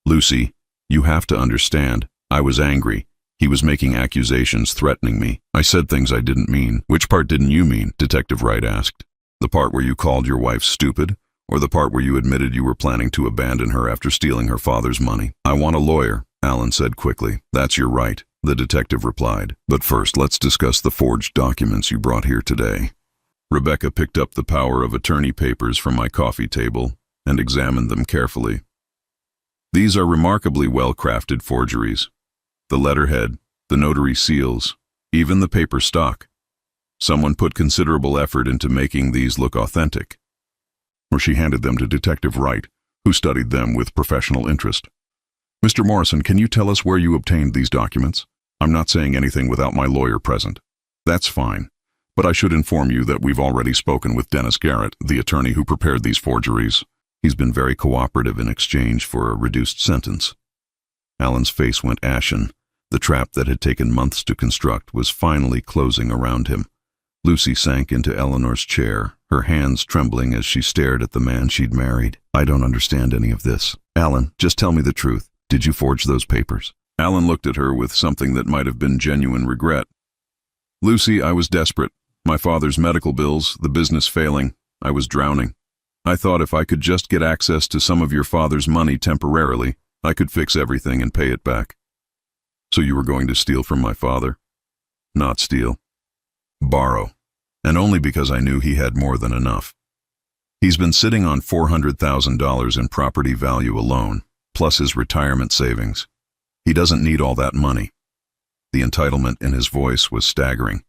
[SPEAKER 1] Lucy, you have to understand, I was angry. He was making accusations threatening me. I said things I didn't mean. Which part didn't you mean? Detective Wright asked. The part where you called your wife stupid, or the part where you admitted you were planning to abandon her after stealing her father's money? I want a lawyer, Alan said quickly. That's your right, the detective replied. But first, let's discuss the forged documents you brought here today. Rebecca picked up the power of attorney papers from my coffee table and examined them carefully. These are remarkably well-crafted forgeries. The letterhead, the notary seals, even the paper stock. Someone put considerable effort into making these look authentic. Or she handed them to Detective Wright, who studied them with professional interest. Mr. Morrison, can you tell us where you obtained these documents? I'm not saying anything without my lawyer present. That's fine, but I should inform you that we've already spoken with Dennis Garrett, the attorney who prepared these forgeries. He's been very cooperative in exchange for a reduced sentence. Alan's face went ashen. The trap that had taken months to construct was finally closing around him. Lucy sank into Eleanor's chair, her hands trembling as she stared at the man she'd married. I don't understand any of this. Alan, just tell me the truth. Did you forge those papers? Alan looked at her with something that might have been genuine regret. Lucy, I was desperate. My father's medical bills, the business failing. I was drowning. I thought if I could just get access to some of your father's money temporarily, I could fix everything and pay it back. So you were going to steal from my father? Not steal. Borrow. And only because I knew he had more than enough. He's been sitting on $400,000 in property value alone, plus his retirement savings. He doesn't need all that money. The entitlement in his voice was staggering.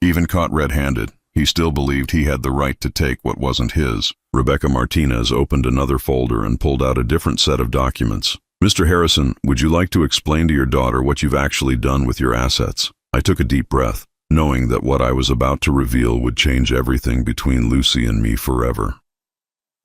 [SPEAKER 1] Even caught red-handed, he still believed he had the right to take what wasn't his. Rebecca Martinez opened another folder and pulled out a different set of documents. Mr. Harrison, would you like to explain to your daughter what you've actually done with your assets? I took a deep breath, knowing that what I was about to reveal would change everything between Lucy and me forever.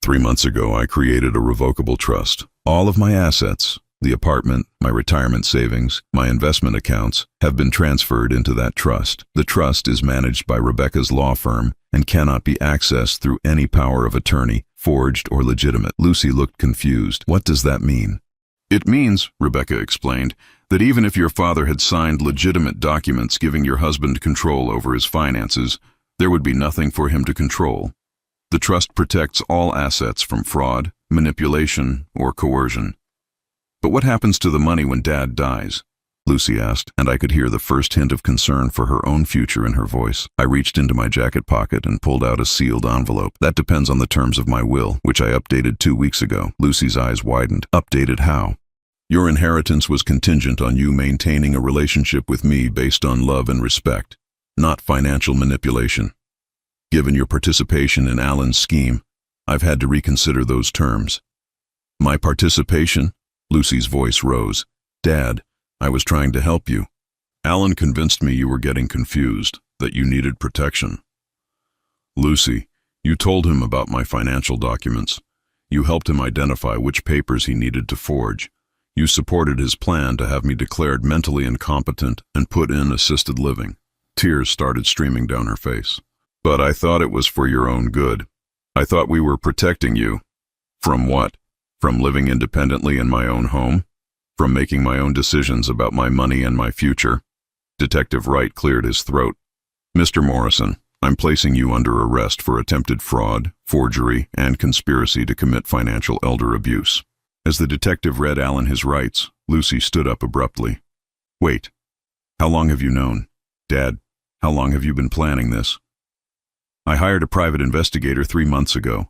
[SPEAKER 1] 3 months ago, I created a revocable trust. All of my assets, the apartment, my retirement savings, my investment accounts, have been transferred into that trust. The trust is managed by Rebecca's law firm and cannot be accessed through any power of attorney, forged or legitimate. Lucy looked confused. What does that mean? It means, Rebecca explained, that even if your father had signed legitimate documents giving your husband control over his finances, there would be nothing for him to control. The trust protects all assets from fraud, manipulation, or coercion. But what happens to the money when Dad dies? Lucy asked, and I could hear the first hint of concern for her own future in her voice. I reached into my jacket pocket and pulled out a sealed envelope. That depends on the terms of my will, which I updated 2 weeks ago. Lucy's eyes widened. Updated how? Your inheritance was contingent on you maintaining a relationship with me based on love and respect, not financial manipulation. Given your participation in Alan's scheme, I've had to reconsider those terms. My participation? Lucy's voice rose. Dad, I was trying to help you. Alan convinced me you were getting confused, that you needed protection. Lucy, you told him about my financial documents. You helped him identify which papers he needed to forge. You supported his plan to have me declared mentally incompetent and put in assisted living. Tears started streaming down her face. But I thought it was for your own good. I thought we were protecting you. From what? From living independently in my own home? From making my own decisions about my money and my future? Detective Wright cleared his throat. Mr. Morrison, I'm placing you under arrest for attempted fraud, forgery, and conspiracy to commit financial elder abuse. As the detective read Alan his rights, Lucy stood up abruptly. Wait, how long have you known? Dad, how long have you been planning this? I hired a private investigator 3 months ago.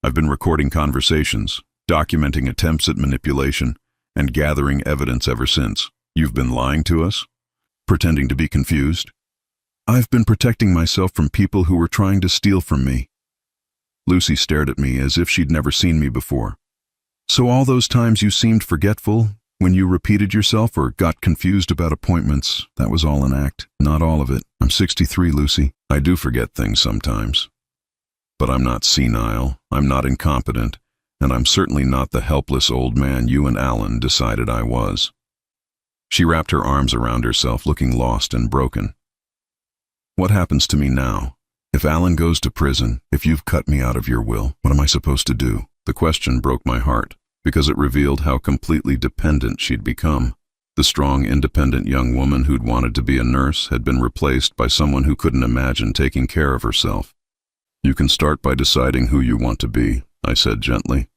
[SPEAKER 1] I've been recording conversations, documenting attempts at manipulation, and gathering evidence ever since. You've been lying to us? Pretending to be confused? I've been protecting myself from people who were trying to steal from me. Lucy stared at me as if she'd never seen me before. So all those times you seemed forgetful, when you repeated yourself or got confused about appointments, that was all an act. Not all of it. I'm 63, Lucy. I do forget things sometimes. But I'm not senile, I'm not incompetent, and I'm certainly not the helpless old man you and Alan decided I was. She wrapped her arms around herself, looking lost and broken. What happens to me now? If Alan goes to prison, if you've cut me out of your will, what am I supposed to do? The question broke my heart, because it revealed how completely dependent she'd become. The strong, independent young woman who'd wanted to be a nurse had been replaced by someone who couldn't imagine taking care of herself. You can start by deciding who you want to be, I said gently.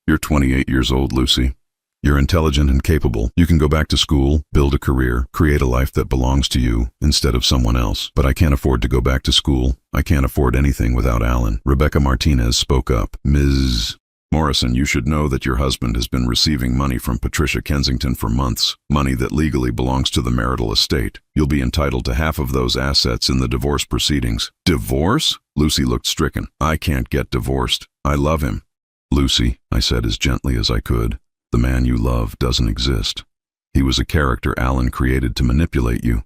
[SPEAKER 1] You're 28 years old, Lucy. You're intelligent and capable. You can go back to school, build a career, create a life that belongs to you instead of someone else. But I can't afford to go back to school. I can't afford anything without Alan. Rebecca Martinez spoke up. Ms. Morrison, you should know that your husband has been receiving money from Patricia Kensington for months, money that legally belongs to the marital estate. You'll be entitled to half of those assets in the divorce proceedings. Divorce? Lucy looked stricken. I can't get divorced. I love him. Lucy, I said as gently as I could, the man you love doesn't exist. He was a character Alan created to manipulate you.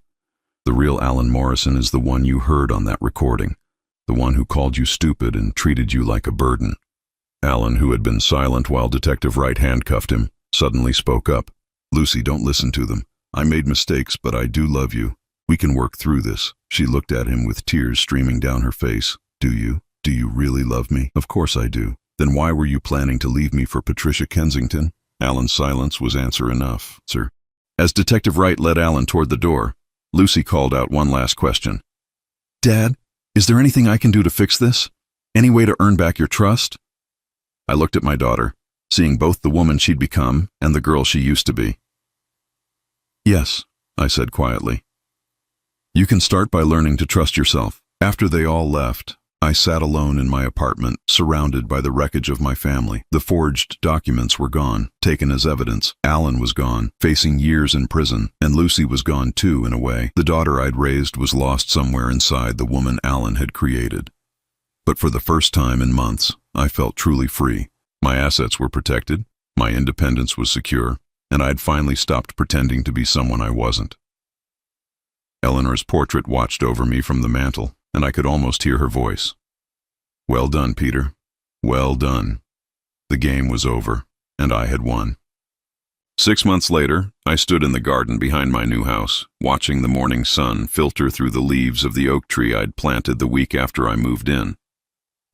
[SPEAKER 1] The real Alan Morrison is the one you heard on that recording, the one who called you stupid and treated you like a burden. Alan, who had been silent while Detective Wright handcuffed him, suddenly spoke up. Lucy, don't listen to them. I made mistakes, but I do love you. We can work through this. She looked at him with tears streaming down her face. Do you? Do you really love me? Of course I do. Then why were you planning to leave me for Patricia Kensington? Alan's silence was answer enough, sir. As Detective Wright led Alan toward the door, Lucy called out one last question. Dad, is there anything I can do to fix this? Any way to earn back your trust? I looked at my daughter, seeing both the woman she'd become and the girl she used to be. Yes, I said quietly. You can start by learning to trust yourself. After they all left, I sat alone in my apartment, surrounded by the wreckage of my family. The forged documents were gone, taken as evidence. Alan was gone, facing years in prison, and Lucy was gone too, in a way. The daughter I'd raised was lost somewhere inside the woman Alan had created. But for the first time in months, I felt truly free. My assets were protected, my independence was secure, and I'd finally stopped pretending to be someone I wasn't. Eleanor's portrait watched over me from the mantel, and I could almost hear her voice. Well done, Peter. Well done. The game was over, and I had won. 6 months later, I stood in the garden behind my new house, watching the morning sun filter through the leaves of the oak tree I'd planted the week after I moved in.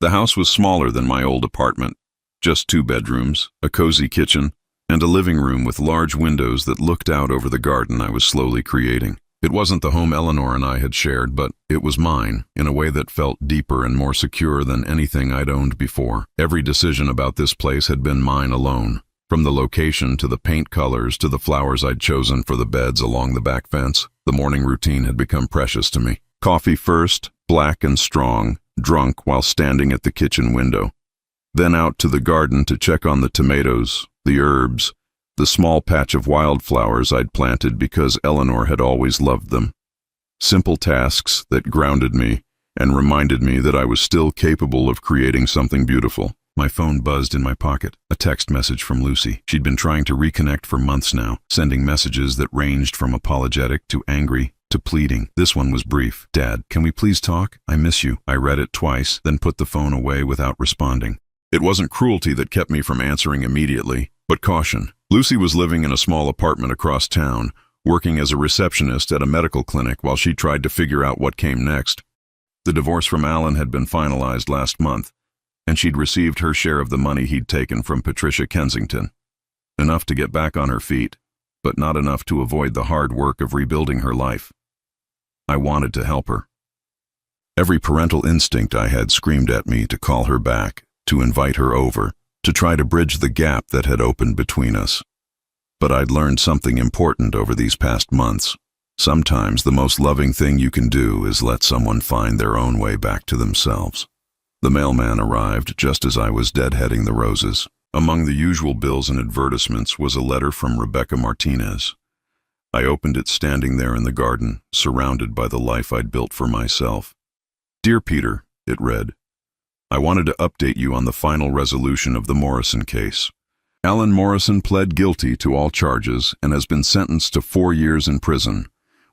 [SPEAKER 1] The house was smaller than my old apartment, just 2 bedrooms, a cozy kitchen, and a living room with large windows that looked out over the garden I was slowly creating. It wasn't the home Eleanor and I had shared, but it was mine, in a way that felt deeper and more secure than anything I'd owned before. Every decision about this place had been mine alone. From the location to the paint colors to the flowers I'd chosen for the beds along the back fence, the morning routine had become precious to me. Coffee first, black and strong, drunk while standing at the kitchen window. Then out to the garden to check on the tomatoes, the herbs, the small patch of wildflowers I'd planted because Eleanor had always loved them. Simple tasks that grounded me and reminded me that I was still capable of creating something beautiful. My phone buzzed in my pocket, a text message from Lucy. She'd been trying to reconnect for months now, sending messages that ranged from apologetic to angry to pleading. This one was brief. "Dad, can we please talk? I miss you." I read it twice, then put the phone away without responding. It wasn't cruelty that kept me from answering immediately, but caution. Lucy was living in a small apartment across town, working as a receptionist at a medical clinic while she tried to figure out what came next. The divorce from Alan had been finalized last month, and she'd received her share of the money he'd taken from Patricia Kensington. Enough to get back on her feet, but not enough to avoid the hard work of rebuilding her life. I wanted to help her. Every parental instinct I had screamed at me to call her back, to invite her over, to try to bridge the gap that had opened between us. But I'd learned something important over these past months. Sometimes the most loving thing you can do is let someone find their own way back to themselves. The mailman arrived just as I was deadheading the roses. Among the usual bills and advertisements was a letter from Rebecca Martinez. I opened it standing there in the garden, surrounded by the life I'd built for myself. "Dear Peter," it read, "I wanted to update you on the final resolution of the Morrison case. Alan Morrison pled guilty to all charges and has been sentenced to 4 years in prison,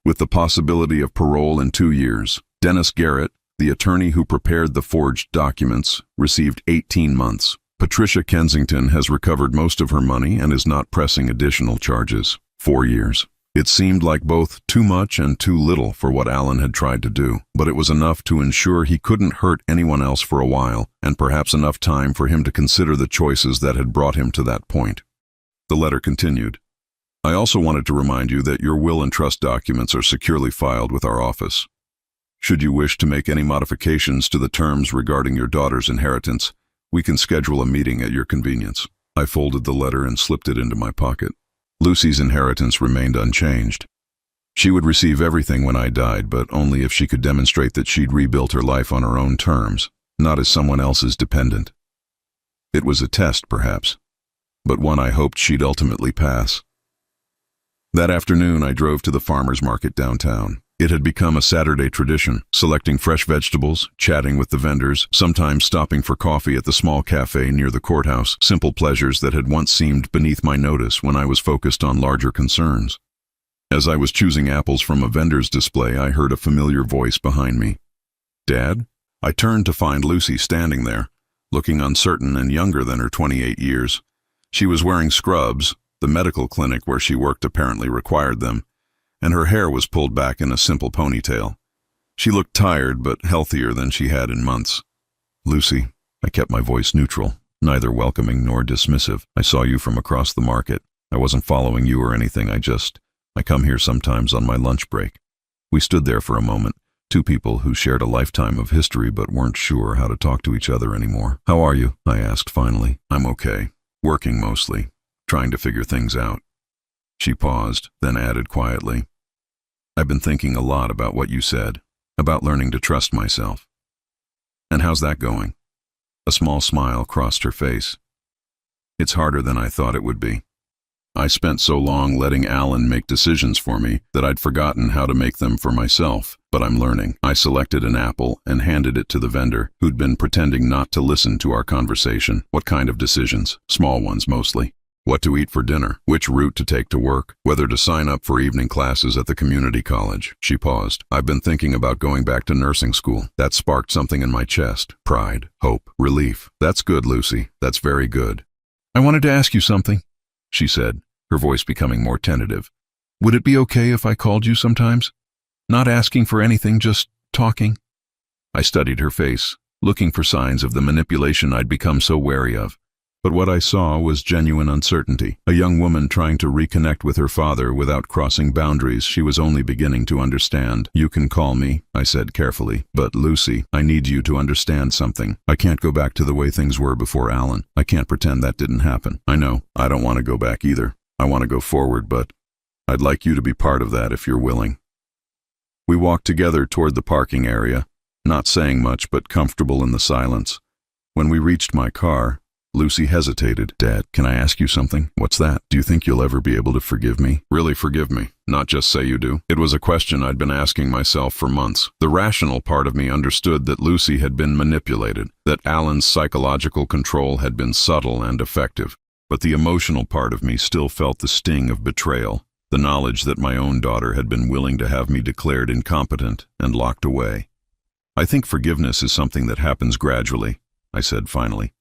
[SPEAKER 1] with the possibility of parole in 2 years. Dennis Garrett, the attorney who prepared the forged documents, received 18 months. Patricia Kensington has recovered most of her money and is not pressing additional charges. 4 years. It seemed like both too much and too little for what Alan had tried to do, but it was enough to ensure he couldn't hurt anyone else for a while, and perhaps enough time for him to consider the choices that had brought him to that point." The letter continued, "I also wanted to remind you that your will and trust documents are securely filed with our office. Should you wish to make any modifications to the terms regarding your daughter's inheritance, we can schedule a meeting at your convenience." I folded the letter and slipped it into my pocket. Lucy's inheritance remained unchanged. She would receive everything when I died, but only if she could demonstrate that she'd rebuilt her life on her own terms, not as someone else's dependent. It was a test, perhaps, but one I hoped she'd ultimately pass. That afternoon, I drove to the farmer's market downtown. It had become a Saturday tradition, selecting fresh vegetables, chatting with the vendors, sometimes stopping for coffee at the small cafe near the courthouse, simple pleasures that had once seemed beneath my notice when I was focused on larger concerns. As I was choosing apples from a vendor's display, I heard a familiar voice behind me. "Dad?" I turned to find Lucy standing there, looking uncertain and younger than her 28 years. She was wearing scrubs, the medical clinic where she worked apparently required them, and her hair was pulled back in a simple ponytail. She looked tired but healthier than she had in months. "Lucy," I kept my voice neutral, neither welcoming nor dismissive. "I saw you from across the market. I wasn't following you or anything, I come here sometimes on my lunch break." We stood there for a moment, two people who shared a lifetime of history but weren't sure how to talk to each other anymore. "How are you?" I asked finally. "I'm okay. Working mostly. Trying to figure things out." She paused, then added quietly, "I've been thinking a lot about what you said, about learning to trust myself." "And how's that going?" A small smile crossed her face. "It's harder than I thought it would be. I spent so long letting Alan make decisions for me that I'd forgotten how to make them for myself, but I'm learning." I selected an apple and handed it to the vendor, who'd been pretending not to listen to our conversation. "What kind of decisions?" "Small ones, mostly. What to eat for dinner, which route to take to work, whether to sign up for evening classes at the community college." She paused. "I've been thinking about going back to nursing school." That sparked something in my chest. Pride, hope, relief. "That's good, Lucy. That's very good." "I wanted to ask you something," she said, her voice becoming more tentative. "Would it be okay if I called you sometimes? Not asking for anything, just talking." I studied her face, looking for signs of the manipulation I'd become so wary of, But what I saw was genuine uncertainty. A young woman trying to reconnect with her father without crossing boundaries she was only beginning to understand. "You can call me," I said carefully. "But Lucy, I need you to understand something. I can't go back to the way things were before Alan. I can't pretend that didn't happen. I know. I don't want to go back either. I want to go forward, but I'd like you to be part of that if you're willing." We walked together toward the parking area, not saying much but comfortable in the silence. When we reached my car, Lucy hesitated. "Dad, can I ask you something?" "What's that?" "Do you think you'll ever be able to forgive me?" "Really forgive me, not just say you do?" It was a question I'd been asking myself for months. The rational part of me understood that Lucy had been manipulated, that Alan's psychological control had been subtle and effective. But the emotional part of me still felt the sting of betrayal, the knowledge that my own daughter had been willing to have me declared incompetent and locked away. "I think forgiveness is something that happens gradually," I said finally.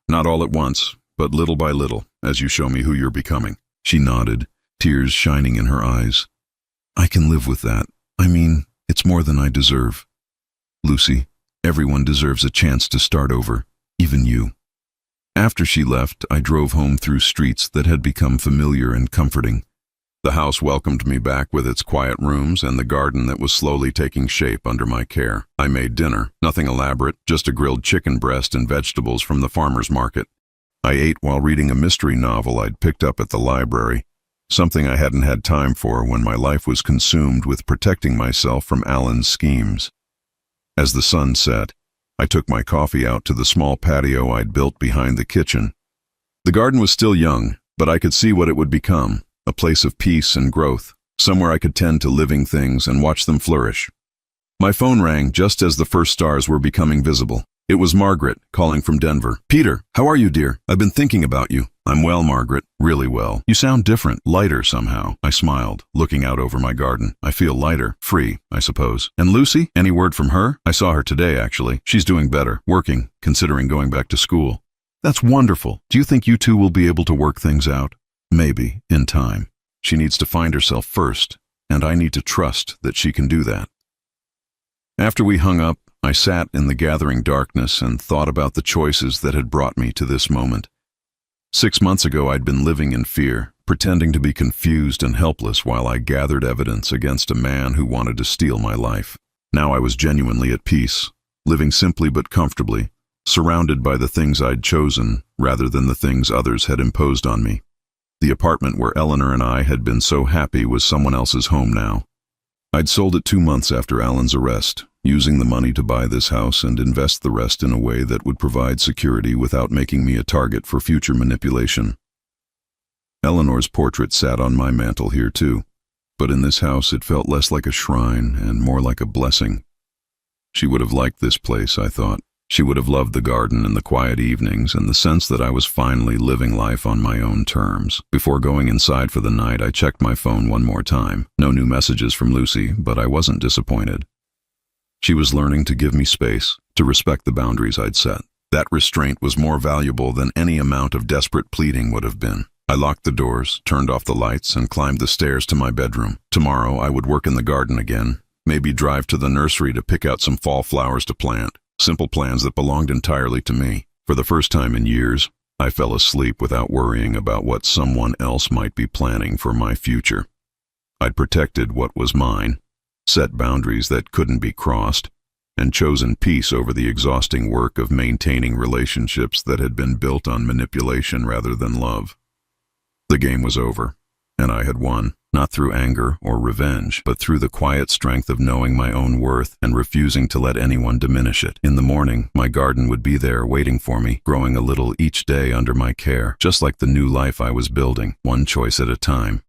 [SPEAKER 1] "Not all at once, but little by little, as you show me who you're becoming." She nodded, tears shining in her eyes. "I can live with that. I mean, it's more than I deserve. Lucy, everyone deserves a chance to start over, even you." After she left, I drove home through streets that had become familiar and comforting. The house welcomed me back with its quiet rooms and the garden that was slowly taking shape under my care. I made dinner, nothing elaborate, just a grilled chicken breast and vegetables from the farmer's market. I ate while reading a mystery novel I'd picked up at the library, something I hadn't had time for when my life was consumed with protecting myself from Alan's schemes. As the sun set, I took my coffee out to the small patio I'd built behind the kitchen. The garden was still young, but I could see what it would become. A place of peace and growth, somewhere I could tend to living things and watch them flourish. My phone rang just as the first stars were becoming visible. It was Margaret, calling from Denver. "Peter, how are you, dear? I've been thinking about you." "I'm well, Margaret, really well." "You sound different, lighter somehow." I smiled, looking out over my garden. "I feel lighter, free, I suppose." "And Lucy? Any word from her?" "I saw her today, actually. She's doing better, working, considering going back to school." "That's wonderful. Do you think you two will be able to work things out?" "Maybe, in time. She needs to find herself first, and I need to trust that she can do that." After we hung up, I sat in the gathering darkness and thought about the choices that had brought me to this moment. 6 months ago, I'd been living in fear, pretending to be confused and helpless while I gathered evidence against a man who wanted to steal my life. Now I was genuinely at peace, living simply but comfortably, surrounded by the things I'd chosen rather than the things others had imposed on me. The apartment where Eleanor and I had been so happy was someone else's home now. I'd sold it 2 months after Alan's arrest, using the money to buy this house and invest the rest in a way that would provide security without making me a target for future manipulation. Eleanor's portrait sat on my mantel here too, but in this house it felt less like a shrine and more like a blessing. She would have liked this place, I thought. She would have loved the garden and the quiet evenings and the sense that I was finally living life on my own terms. Before going inside for the night, I checked my phone one more time. No new messages from Lucy, but I wasn't disappointed. She was learning to give me space, to respect the boundaries I'd set. That restraint was more valuable than any amount of desperate pleading would have been. I locked the doors, turned off the lights, and climbed the stairs to my bedroom. Tomorrow I would work in the garden again, maybe drive to the nursery to pick out some fall flowers to plant. Simple plans that belonged entirely to me. For the first time in years, I fell asleep without worrying about what someone else might be planning for my future. I'd protected what was mine, set boundaries that couldn't be crossed, and chosen peace over the exhausting work of maintaining relationships that had been built on manipulation rather than love. The game was over, and I had won. Not through anger or revenge, but through the quiet strength of knowing my own worth and refusing to let anyone diminish it. In the morning, my garden would be there waiting for me, growing a little each day under my care, just like the new life I was building, one choice at a time.